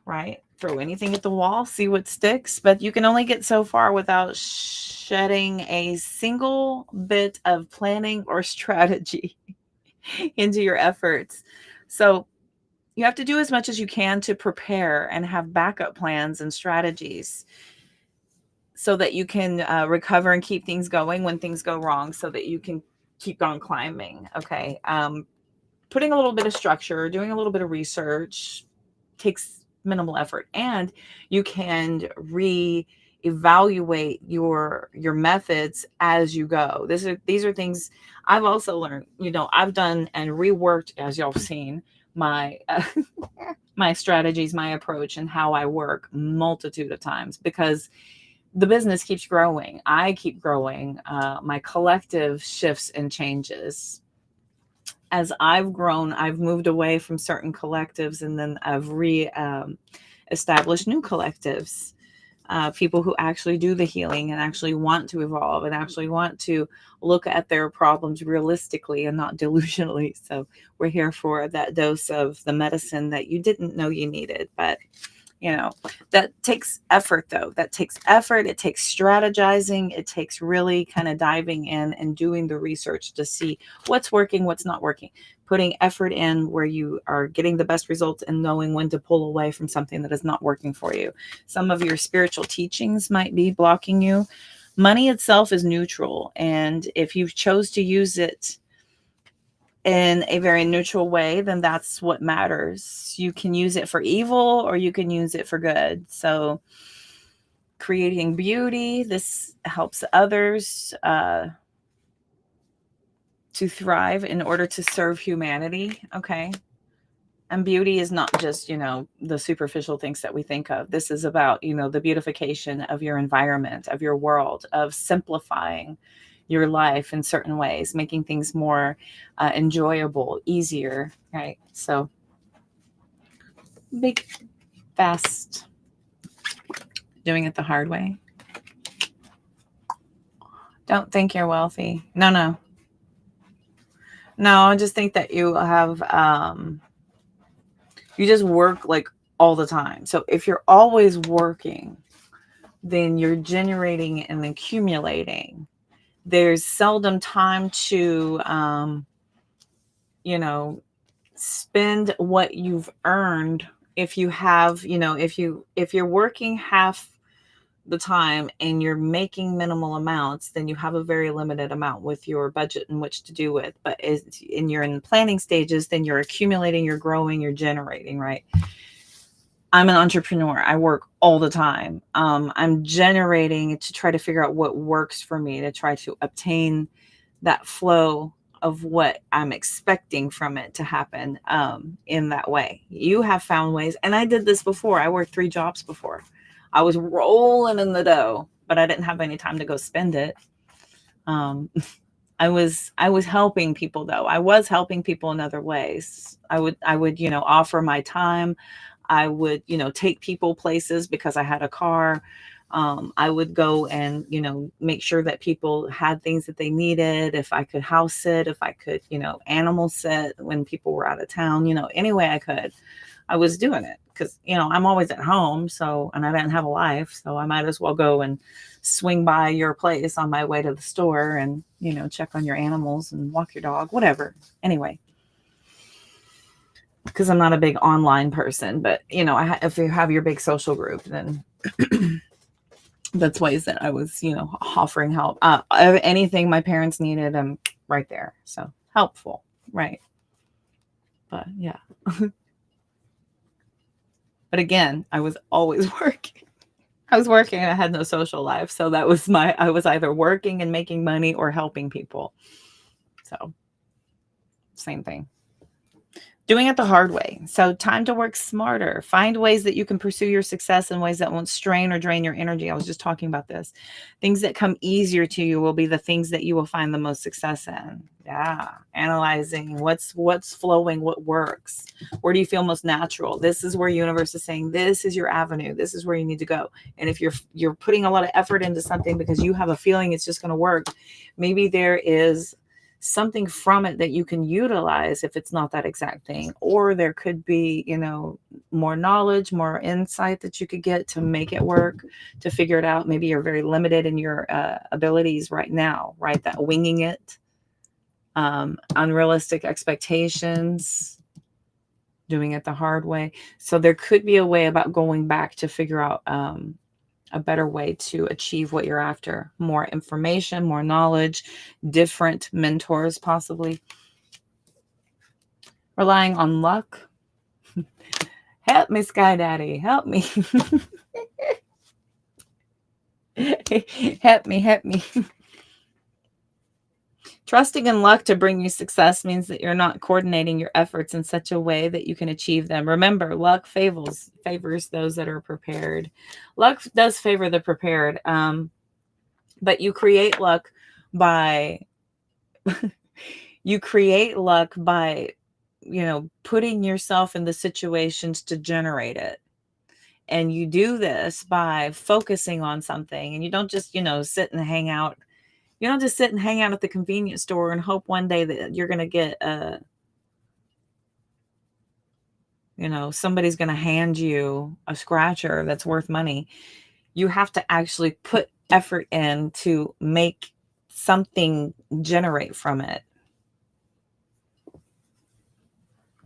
right? Throw anything at the wall, see what sticks, but you can only get so far without shedding a single bit of planning or strategy into your efforts. So you have to do as much as you can to prepare and have backup plans and strategies so that you can recover and keep things going when things go wrong, so that you can keep on climbing. Okay. Putting a little bit of structure, doing a little bit of research takes minimal effort, and you can evaluate your methods as you go. These are things I've also learned. I've done and reworked, as y'all have seen, my my strategies, my approach, and how I work multitude of times, because the business keeps growing. I keep growing. My collective shifts and changes. As I've grown, I've moved away from certain collectives, and then I've established new collectives. People who actually do the healing and actually want to evolve and actually want to look at their problems realistically and not delusionally. So we're here for that dose of the medicine that you didn't know you needed. But that takes effort, though. That takes effort. It takes strategizing. It takes really kind of diving in and doing the research to see what's working, what's not working, putting effort in where you are getting the best results, and knowing when to pull away from something that is not working for you. Some of your spiritual teachings might be blocking you. Money itself is neutral. And if you chose to use it in a very neutral way, then that's what matters. You can use it for evil or you can use it for good. So creating beauty, this helps others to thrive in order to serve humanity. Okay. And beauty is not just, the superficial things that we think of. This is about, the beautification of your environment, of your world, of simplifying your life in certain ways, making things more enjoyable, easier, right? So big, fast, doing it the hard way. Don't think you're wealthy. No, I just think that you have, you just work like all the time. So if you're always working, then you're generating and accumulating. There's seldom time to, spend what you've earned. If you have, if you're working half the time and you're making minimal amounts, then you have a very limited amount with your budget in which to do with. But you're in planning stages, then you're accumulating, you're growing, you're generating, right? I'm an entrepreneur. I work all the time. I'm generating to try to figure out what works for me, to try to obtain that flow of what I'm expecting from it to happen in that way. You have found ways, and I did this before. I worked 3 jobs before. I was rolling in the dough, but I didn't have any time to go spend it. I was helping people, though. I was helping people in other ways. I would, offer my time. I would, take people places because I had a car. I would go and, make sure that people had things that they needed. If I could house sit, if I could, animal sit when people were out of town, any way I could, I was doing it because, I'm always at home. So, and I didn't have a life, so I might as well go and swing by your place on my way to the store and, check on your animals and walk your dog, whatever. Anyway, because I'm not a big online person, but, if you have your big social group, then that's ways that I was, offering help. Anything my parents needed, I'm right there. So helpful, right? But yeah. But again, I was always working. I was working and I had no social life. So that was I was either working and making money or helping people. So same thing. Doing it the hard way. So time to work smarter. Find ways that you can pursue your success in ways that won't strain or drain your energy. I was just talking about this. Things that come easier to you will be the things that you will find the most success in. Yeah. Analyzing what's flowing, what works. Where do you feel most natural? This is where universe is saying, this is your avenue. This is where you need to go. And if you're putting a lot of effort into something because you have a feeling it's just going to work, maybe there is something from it that you can utilize if it's not that exact thing. Or there could be, more knowledge, more insight that you could get to make it work, to figure it out. Maybe you're very limited in your abilities right now, right? That winging it, unrealistic expectations, doing it the hard way. So there could be a way about going back to figure out a better way to achieve what you're after. More information, more knowledge, different mentors possibly. Relying on luck. Help me, Sky Daddy. Help me. Help me, help me. Trusting in luck to bring you success means that you're not coordinating your efforts in such a way that you can achieve them. Remember, luck favors those that are prepared. Luck does favor the prepared, but you create luck by you create luck by putting yourself in the situations to generate it. And you do this by focusing on something, and you don't just sit and hang out. You don't just sit and hang out at the convenience store and hope one day that you're going to get somebody's going to hand you a scratcher that's worth money. You have to actually put effort in to make something generate from it.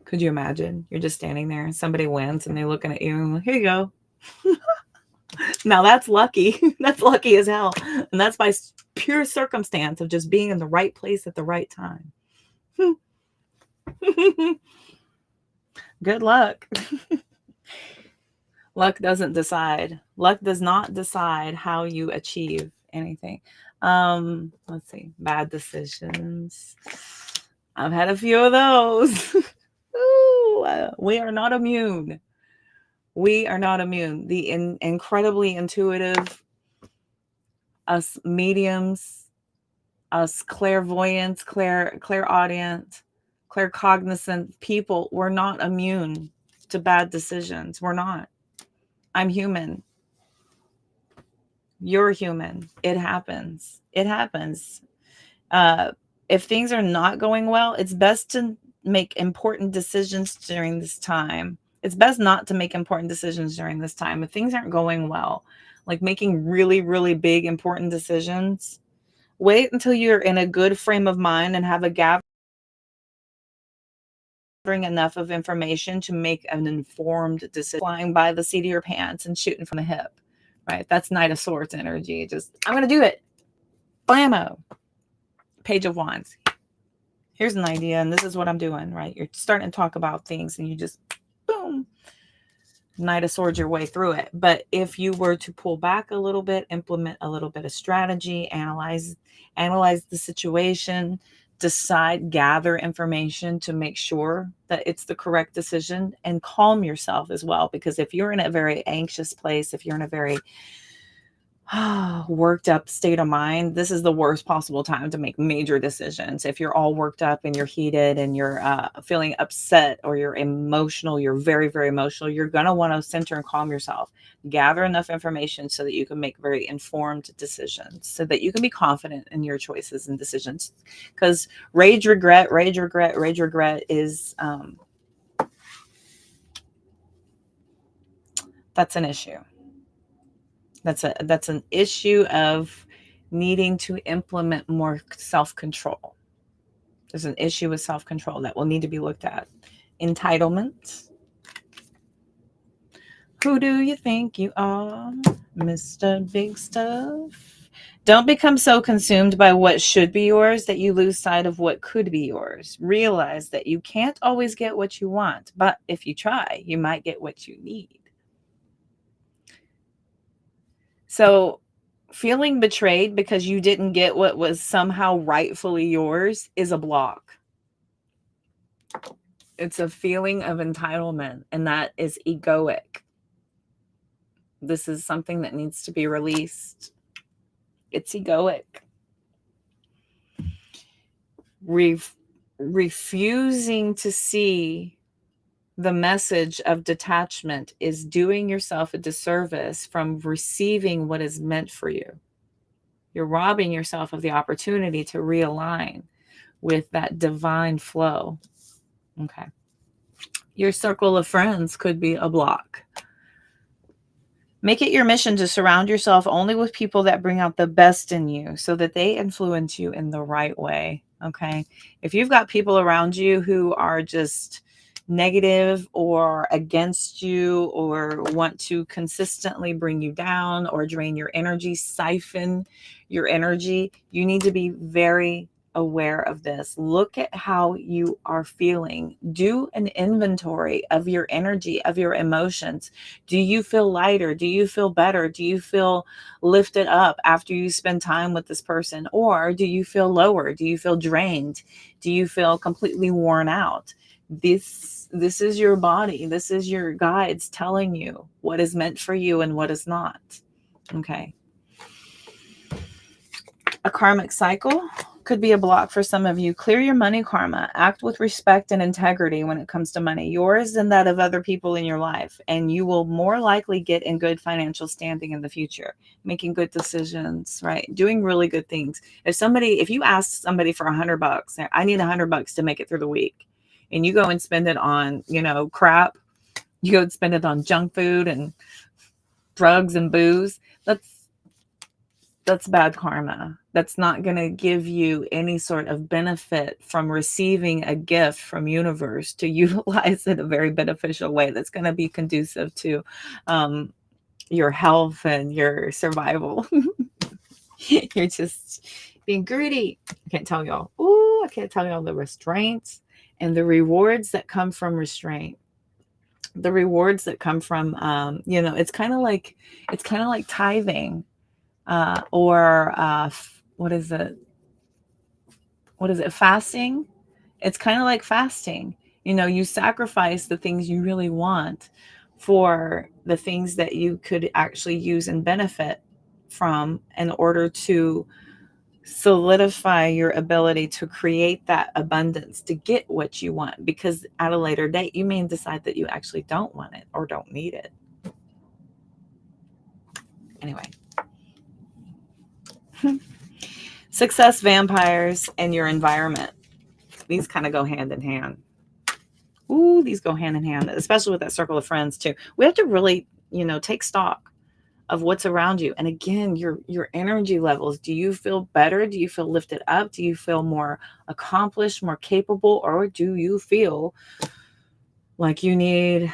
Could you imagine? You're just standing there and somebody wins and they're looking at you and like, here you go. Now that's lucky. That's lucky as hell. And that's by pure circumstance of just being in the right place at the right time. Good luck. Luck doesn't decide. Luck does not decide how you achieve anything. Let's see. Bad decisions. I've had a few of those. Ooh, we are not immune. We are not immune. The incredibly intuitive, us mediums, us clairvoyants, clairaudient, claircognizant people, we're not immune to bad decisions. We're not. I'm human. You're human. It happens. It happens. If things are not going well, it's best to make important decisions during this time. It's best not to make important decisions during this time. If things aren't going well, like making really, really big, important decisions, wait until you're in a good frame of mind and have a gathering enough of information to make an informed decision. Flying by the seat of your pants and shooting from the hip, right? That's Knight of Swords energy. Just, I'm going to do it. Blammo. Page of Wands. Here's an idea, and this is what I'm doing, right? You're starting to talk about things, and you just, boom, Knight of Swords your way through it. But if you were to pull back a little bit, implement a little bit of strategy, analyze the situation, decide, gather information to make sure that it's the correct decision, and calm yourself as well. Because if you're in a very anxious place, if you're in a very worked up state of mind, this is the worst possible time to make major decisions. If you're all worked up and you're heated and you're feeling upset, or you're emotional, you're very, very emotional, you're going to want to center and calm yourself. Gather enough information so that you can make very informed decisions, so that you can be confident in your choices and decisions. Because rage, regret is that's an issue. That's an issue of needing to implement more self-control. There's an issue with self-control that will need to be looked at. Entitlement. Who do you think you are, Mr. Big Stuff? Don't become so consumed by what should be yours that you lose sight of what could be yours. Realize that you can't always get what you want, but if you try, you might get what you need. So feeling betrayed because you didn't get what was somehow rightfully yours is a block. It's a feeling of entitlement, and that is egoic. This is something that needs to be released. It's egoic. Refusing to see the message of detachment is doing yourself a disservice from receiving what is meant for you. You're robbing yourself of the opportunity to realign with that divine flow. Okay. Your circle of friends could be a block. Make it your mission to surround yourself only with people that bring out the best in you, so that they influence you in the right way. Okay. If you've got people around you who are just negative or against you, or want to consistently bring you down or drain your energy, siphon your energy, you need to be very aware of this. Look at how you are feeling. Do an inventory of your energy, of your emotions. Do you feel lighter? Do you feel better? Do you feel lifted up after you spend time with this person? Or do you feel lower? Do you feel drained? Do you feel completely worn out? This is your body. This is your guides telling you what is meant for you and what is not. Okay. A karmic cycle could be a block for some of you. Clear your money karma. Act with respect and integrity when it comes to money, yours and that of other people in your life. And you will more likely get in good financial standing in the future, making good decisions, right? Doing really good things. If you ask somebody for $100, I need $100 to make it through the week, and you go and spend it on, crap, you go and spend it on junk food and drugs and booze, that's bad karma. That's not going to give you any sort of benefit from receiving a gift from universe to utilize it a very beneficial way that's going to be conducive to your health and your survival. You're just being greedy. I can't tell y'all. I can't tell y'all the restraints and the rewards that come from restraint. The rewards that come from, it's kind of like tithing. What is it? Fasting. It's kind of like fasting. You sacrifice the things you really want for the things that you could actually use and benefit from in order to solidify your ability to create that abundance, to get what you want, because at a later date, you may decide that you actually don't want it or don't need it. Anyway. Success vampires and your environment. These kind of go hand in hand. These go hand in hand, especially with that circle of friends too. We have to really, take stock of what's around you. And again, your energy levels. Do you feel better? Do you feel lifted up? Do you feel more accomplished, more capable? Or do you feel like you need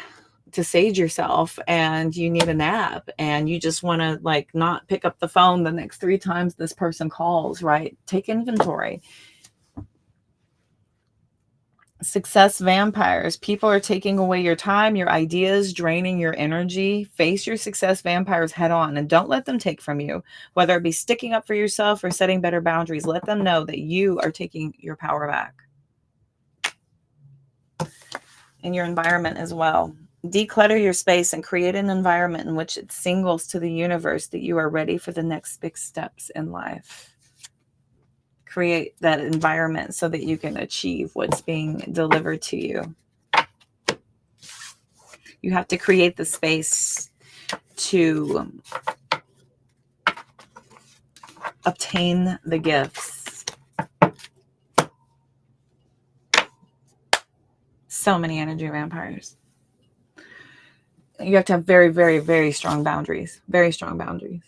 to sage yourself and you need a nap and you just want to not pick up the phone the next 3 times this person calls, right? Take inventory. Success vampires. People are taking away your time, your ideas, draining your energy. Face your success vampires head on and don't let them take from you, whether it be sticking up for yourself or setting better boundaries. Let them know that you are taking your power back. In your environment as well. Declutter your space and create an environment in which it signals to the universe that you are ready for the next big steps in life. Create that environment so that you can achieve what's being delivered to you. You have to create the space to obtain the gifts. So many energy vampires. You have to have very, very, very strong boundaries. Very strong boundaries.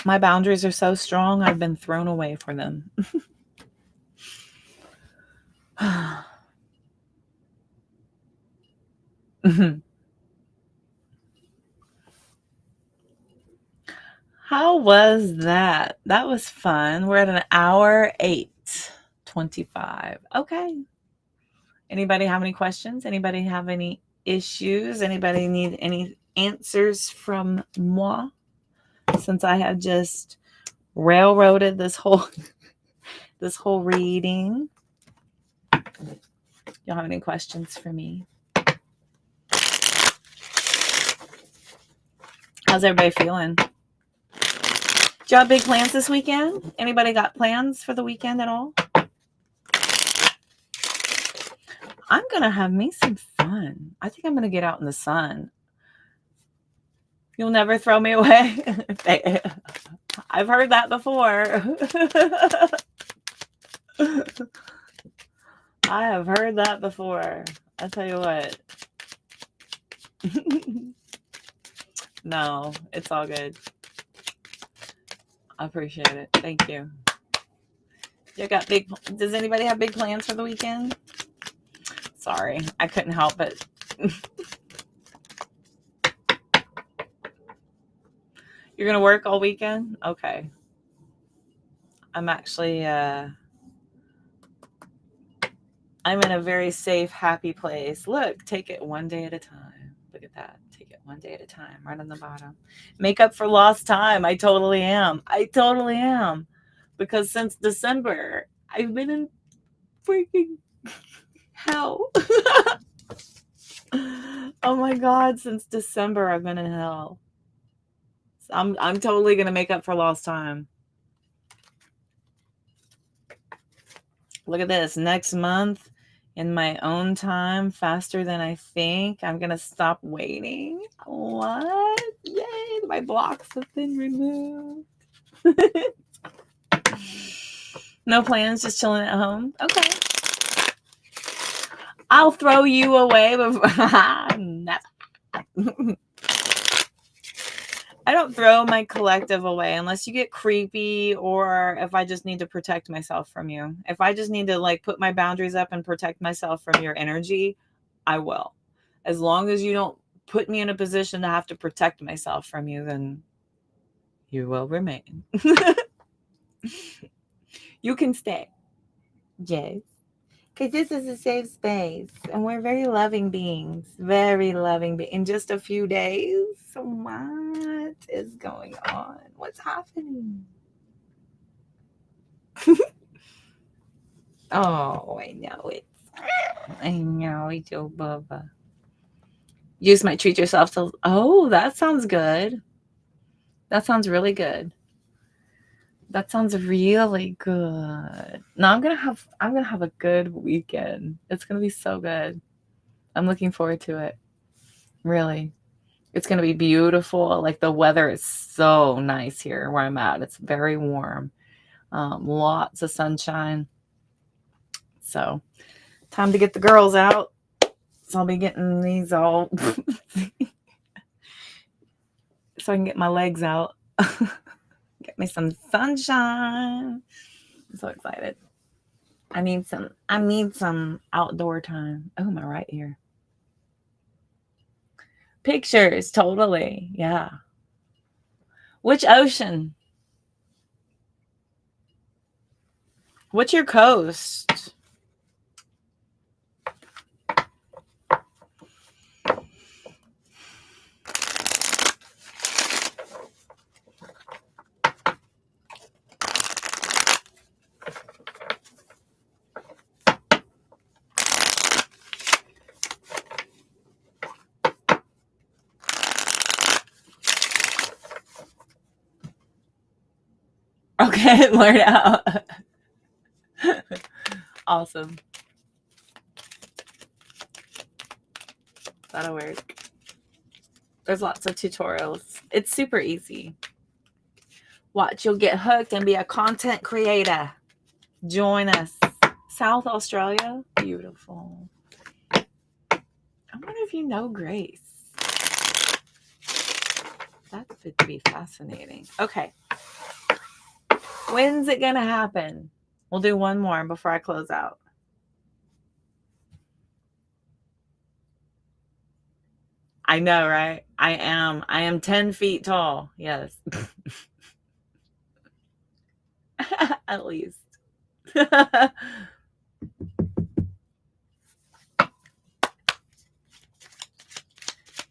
My boundaries are so strong, I've been thrown away for them. How was that? That was fun. We're at an hour 8:25. Okay. Anybody have any questions? Anybody have any issues? Anybody need any answers from moi? Since I have just railroaded this whole reading. Y'all have any questions for me? How's everybody feeling? Do you have big plans this weekend? Anybody got plans for the weekend at all? I'm going to have me some fun. I think I'm going to get out in the sun. You'll never throw me away. I've heard that before. I have heard that before. I'll tell you what. No, it's all good. I appreciate it. Thank you. Does anybody have big plans for the weekend? Sorry, I couldn't help it. You're gonna work all weekend? Okay. I'm actually I'm in a very safe, happy place. Look, take it one day at a time. Look at that. Take it one day at a time, right on the bottom. Make up for lost time. I totally am. I totally am. Because since December, I've been in freaking hell. Oh my God, since December, I've been in hell. So I'm totally going to make up for lost time. Look at this. Next month, in my own time, faster than I think, I'm going to stop waiting. What? Yay, my blocks have been removed. No plans, just chilling at home? Okay. I'll throw you away before... I don't throw my collective away unless you get creepy or if I just need to protect myself from you. If I just need to like put my boundaries up and protect myself from your energy, I will. As long as you don't put me in a position to have to protect myself from you, then you will remain. You can stay. Yes. Because this is a safe space and we're very loving beings. Very loving beings. In just a few days, what is going on? What's happening? Oh, I know it. I know it's your Bubba. You just might treat yourself to. Oh, that sounds good. That sounds really good. That sounds really good. No, I'm gonna have a good weekend. It's gonna be so good. I'm looking forward to it. Really. It's gonna be beautiful. Like the weather is so nice here where I'm at. It's very warm. Lots of sunshine. So time to get the girls out. So I'll be getting these all so I can get my legs out. Get me some sunshine. I'm so excited. I need some outdoor time. Oh, my right ear. Pictures, totally. Yeah. Which ocean? What's your coast? Okay, learn out. Awesome. That'll work. There's lots of tutorials. It's super easy. Watch, you'll get hooked and be a content creator. Join us. South Australia? Beautiful. I wonder if you know Grace. That could be fascinating. Okay. When's it going to happen? We'll do one more before I close out. I know, right? I am 10 feet tall. Yes. At least. It's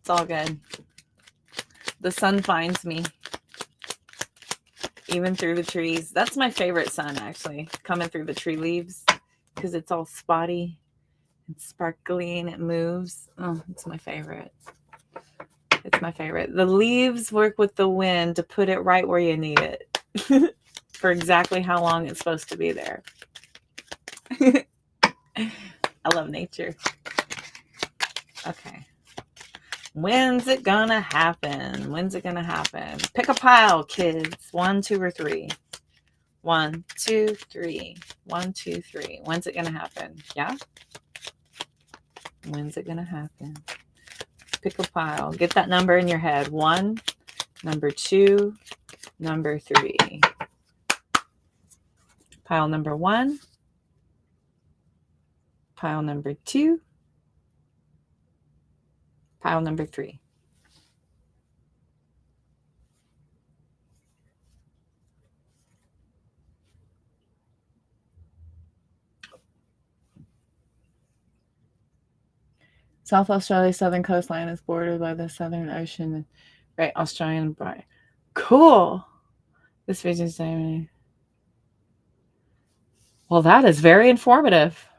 all good. The sun finds me. Even through the trees. That's my favorite sun, actually. Coming through the tree leaves. Because it's all spotty and sparkly and it moves. Oh, it's my favorite. It's my favorite. The leaves work with the wind to put it right where you need it. For exactly how long it's supposed to be there. I love nature. Okay. When's it gonna happen? When's it gonna happen? Pick a pile, kids. 1, 2, or 3. 1, 2, 3. 1, 2, 3. When's it gonna happen? Yeah? When's it gonna happen? Pick a pile. Get that number in your head. 1, number 2, number 3. Pile number 1. Pile number 2. Pile number 3. South Australia's southern coastline is bordered by the Southern Ocean, Great Australian Bight. Cool. This region's name. Well, that is very informative.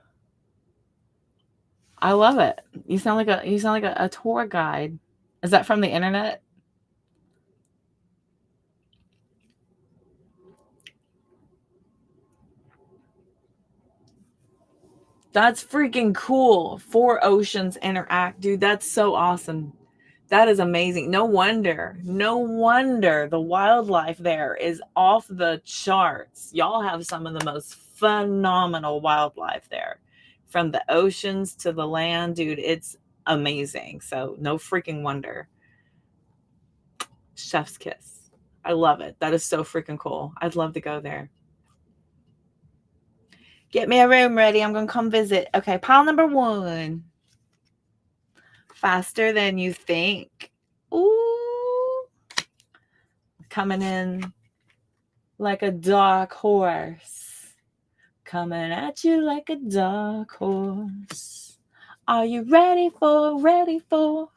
I love it. You sound like a tour guide. Is that from the internet? That's freaking cool. 4 oceans interact, dude. That's so awesome. That is amazing. No wonder the wildlife there is off the charts. Y'all have some of the most phenomenal wildlife there. From the oceans to the land, dude, it's amazing. So no freaking wonder. Chef's kiss. I love it. That is so freaking cool. I'd love to go there. Get me a room ready. I'm going to come visit. Okay, pile number 1. Faster than you think. Ooh. Coming in like a dark horse. Coming at you like a dark horse. Are you ready for?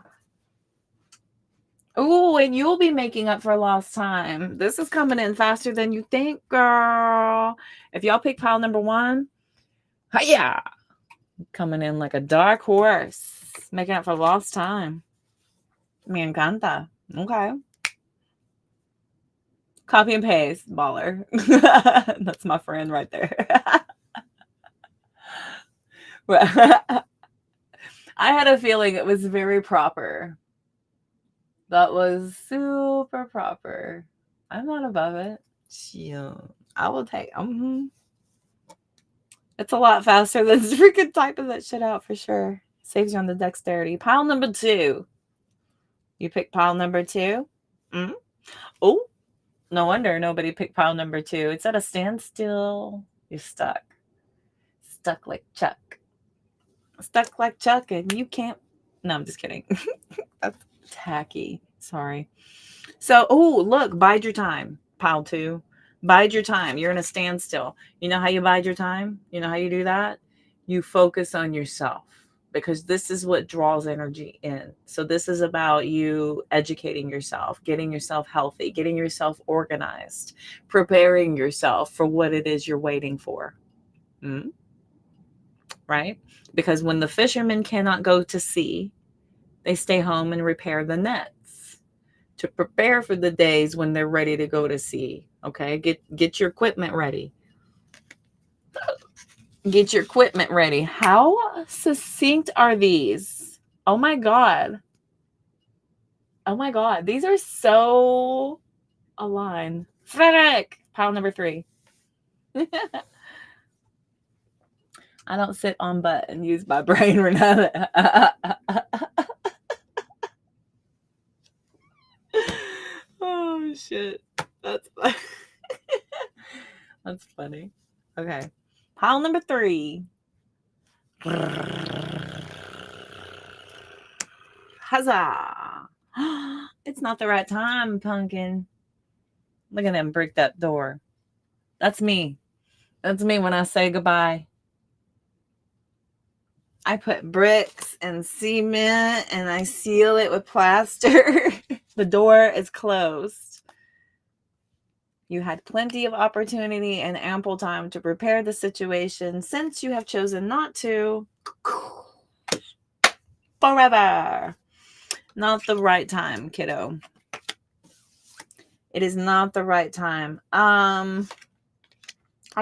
Ooh, and you'll be making up for lost time. This is coming in faster than you think, girl. If y'all pick pile number 1, hiya! Coming in like a dark horse. Making up for lost time. Me encanta. Okay. Copy and paste, baller. That's my friend right there. I had a feeling it was very proper. That was super proper. I'm not above it. Yeah, I will take. It's a lot faster than freaking typing that shit out for sure. Saves you on the dexterity. Pile number 2. You pick pile number 2? Oh, no wonder nobody picked pile number 2. It's at a standstill. You're stuck. Stuck like Chuck. Stuck like Chuck, and you can't. No, I'm just kidding. That's tacky. Sorry. So, oh, look, bide your time. Pile 2. Bide your time. You're in a standstill. You know how you bide your time? You know how you do that? You focus on yourself, because this is what draws energy in. So this is about you educating yourself, getting yourself healthy, getting yourself organized, preparing yourself for what it is you're waiting for. Right? Because when the fishermen cannot go to sea, they stay home and repair the nets to prepare for the days when they're ready to go to sea. Okay? Get your equipment ready. Get your equipment ready. How succinct are these? Oh my God. Oh my God. These are so aligned. Frederick, pile number 3. I don't sit on butt and use my brain, Renata. Oh shit. That's funny. That's funny. Okay. Pile number 3. Huzzah! It's not the right time, pumpkin. Look at them break that door. That's me. That's me when I say goodbye. I put bricks and cement and I seal it with plaster. The door is closed. You had plenty of opportunity and ample time to prepare the situation. Since you have chosen not to, forever. Not the right time, kiddo. It is not the right time. I've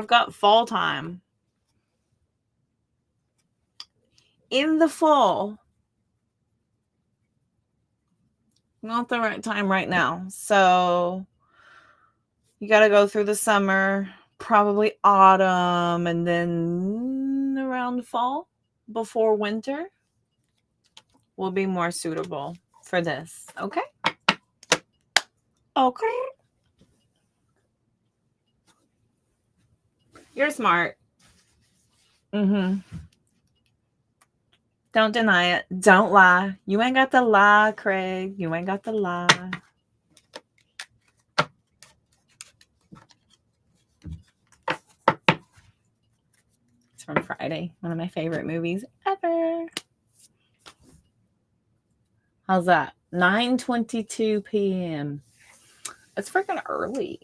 got fall time. In the fall. Not the right time right now. So you got to go through the summer, probably autumn, and then around fall before winter will be more suitable for this. Okay? Okay. You're smart. Don't deny it. Don't lie. You ain't got to lie, Craig. You ain't got to lie. It's from Friday. One of my favorite movies ever. How's that? 9:22 p.m. It's freaking early.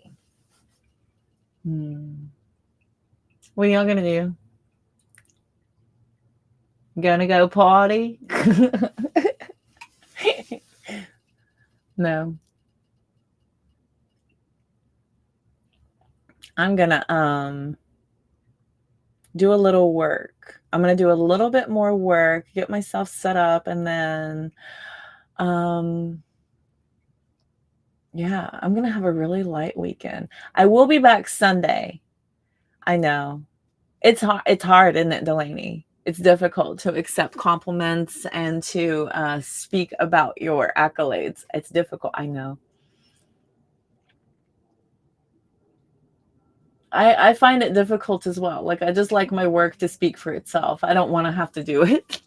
What are y'all gonna do? Gonna go party? No. I'm gonna do a little work. I'm gonna do a little bit more work, get myself set up, and then yeah, I'm gonna have a really light weekend. I will be back Sunday. I know. It's hard, isn't it, Delaney? It's difficult to accept compliments and to speak about your accolades. It's difficult, I know. I find it difficult as well. Like, I just like my work to speak for itself. I don't want to have to do it.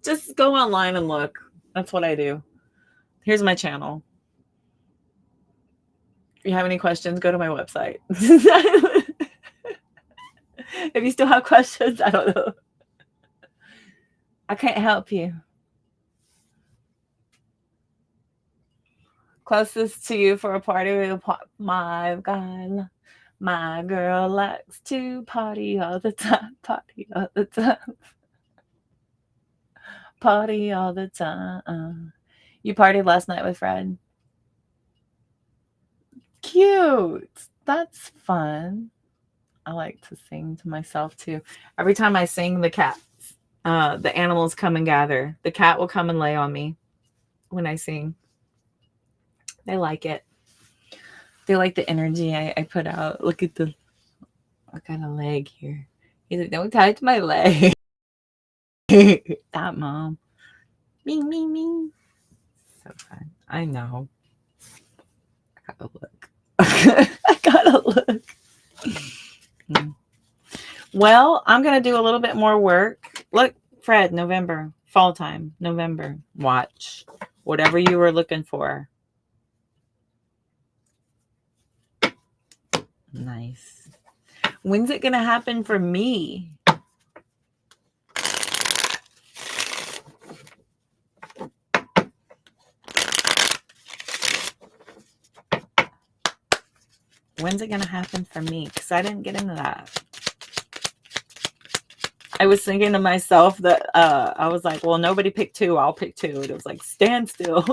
Just go online and look. That's what I do. Here's my channel. If you have any questions, go to my website. If you still have questions, I don't know. I can't help you. Closest to you for a party, my God. My girl likes to party all the time. Party all the time. Party all the time. You partied last night with Fred? Cute. That's fun. I like to sing to myself too. Every time I sing, the animals come and gather. The cat will come and lay on me when I sing. They like it. They like the energy I put out. Look at the leg here. He's like, don't touch my leg. That mom. Ming, ming, ming. So fun. I know. I gotta look. I gotta look. Well, I'm going to do a little bit more work. Look, Fred, November, fall time, November. Watch. Whatever you were looking for. Nice. When's it going to happen for me? When's it going to happen for me? Because I didn't get into that. I was thinking to myself that I was like, well, nobody picked 2. I'll pick 2. And it was like, stand still.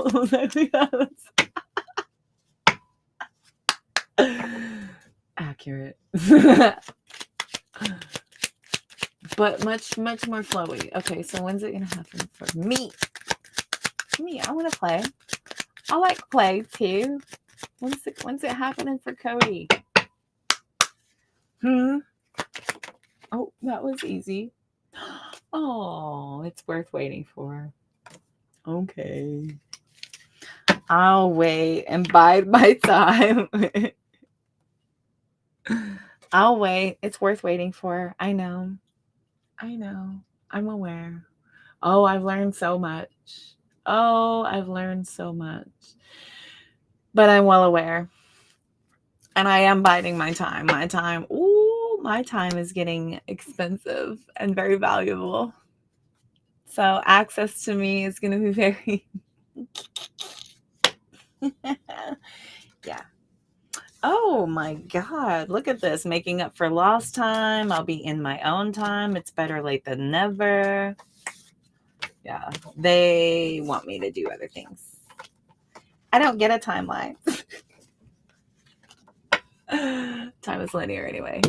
Accurate. But much, much more flowy. Okay, so when's it going to happen for me? I want to play. I like play too. When's it happening for Cody? Oh, that was easy. Oh, it's worth waiting for. Okay. I'll wait and bide my time. I'll wait. It's worth waiting for. I know. I'm aware. Oh, I've learned so much. But I'm well aware. And I am biding my time. My time is getting expensive and very valuable. So access to me is going to be very... Yeah. Oh my God. Look at this. Making up for lost time. I'll be in my own time. It's better late than never. Yeah. They want me to do other things. I don't get a timeline. Time is linear anyway.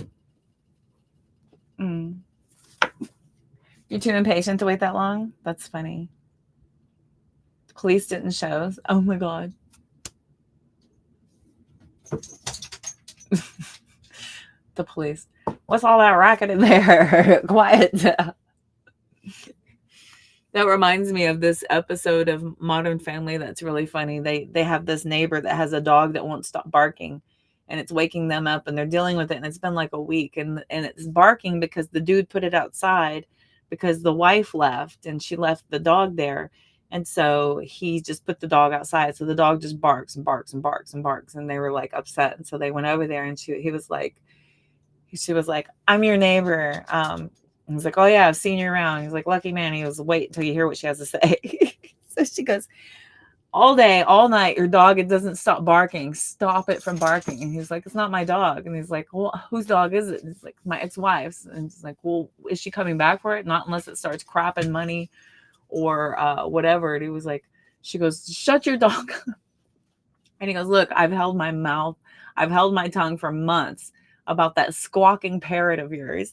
You're too impatient to wait that long? That's funny. The police didn't show. Oh my God. The police. What's all that racket in there? Quiet. That reminds me of this episode of Modern Family that's really funny. They have this neighbor that has a dog that won't stop barking, and it's waking them up, and they're dealing with it, and it's been like a week, and it's barking because the dude put it outside, because the wife left and she left the dog there. And so he just put the dog outside. So the dog just barks and barks and barks and barks. And they were like upset. And so they went over there and she was like, I'm your neighbor. I was like, oh yeah, I've seen you around. He's like, lucky man. He was, wait until you hear what she has to say. So she goes, all day, all night, your dog, it doesn't stop barking. Stop it from barking. And he's like, it's not my dog. And he's like, well, whose dog is it? And he's like, my ex-wife's. And he's like, well, is she coming back for it? Not unless it starts crapping money or whatever. And he was like, she goes, shut your dog up. And he goes, look, I've held my tongue for months about that squawking parrot of yours.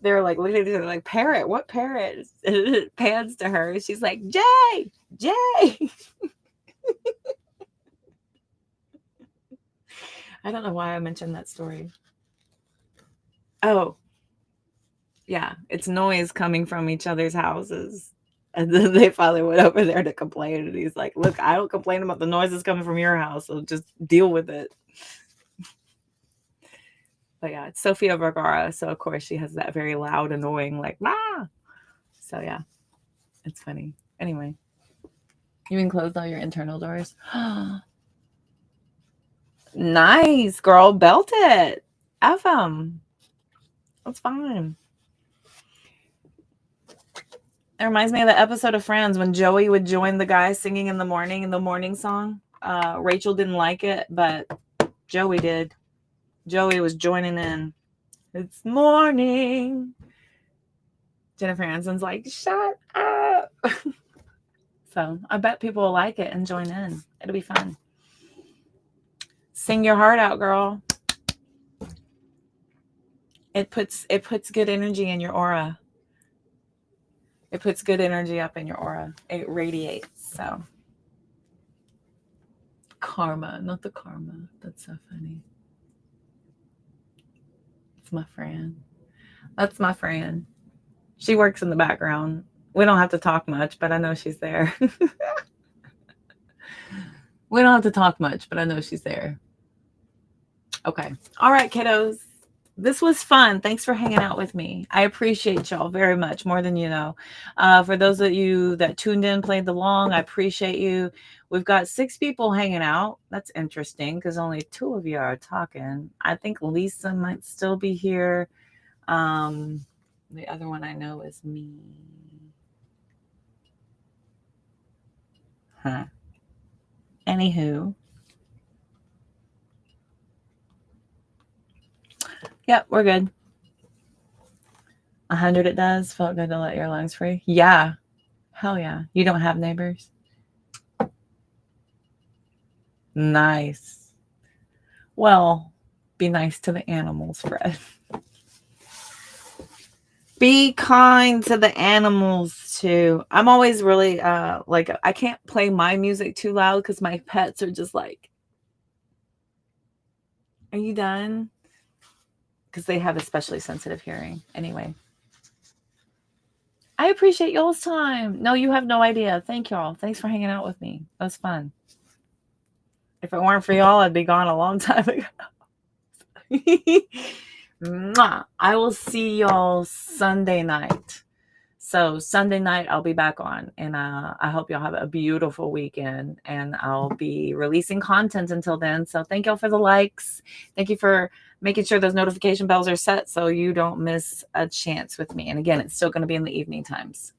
They're like looking at each other like, parrot, what parrot? And it pans to her. She's like, Jay. I don't know why I mentioned that story. Oh, yeah, it's noise coming from each other's houses. And then they finally went over there to complain. And he's like, look, I don't complain about the noises coming from your house. So just deal with it. But yeah, it's Sofia Vergara. So of course she has that very loud, annoying, like, ah. So yeah, it's funny. Anyway, you can close all your internal doors. Nice, girl. Belt it. F 'em. That's fine. It reminds me of the episode of Friends when Joey would join the guy singing in the morning song. Rachel didn't like it, but Joey did. Joey was joining in. It's morning. Jennifer Aniston's like, shut up. So I bet people will like it and join in. It'll be fun. Sing your heart out, girl. It puts good energy in your aura. It puts good energy up in your aura. It radiates. So karma, not the karma. That's so funny. It's my friend. That's my friend. She works in the background. We don't have to talk much, but I know she's there. We don't have to talk much, but I know she's there. Okay. All right, kiddos. This was fun. Thanks for hanging out with me. I appreciate y'all very much, more than you know. For those of you that tuned in, played along, I appreciate you. We've got 6 people hanging out. That's interesting because only 2 of you are talking. I think Lisa might still be here. The other one I know is me. Huh. Anywho. Yep, we're good. 100 it does. Felt good to let your lungs free. Yeah. Hell yeah. You don't have neighbors? Nice. Well, be nice to the animals, Fred. Be kind to the animals too. I'm always really like, I can't play my music too loud because my pets are just like, are you done? Because they have especially sensitive hearing. Anyway, I appreciate y'all's time. No, you have no idea. Thank y'all. Thanks for hanging out with me. That was fun. If it weren't for y'all, I'd be gone a long time ago. Mwah. I will see y'all Sunday night. So Sunday night, I'll be back on. And I hope y'all have a beautiful weekend. And I'll be releasing content until then. So thank y'all for the likes. Thank you for making sure those notification bells are set so you don't miss a chance with me. And again, it's still going to be in the evening times.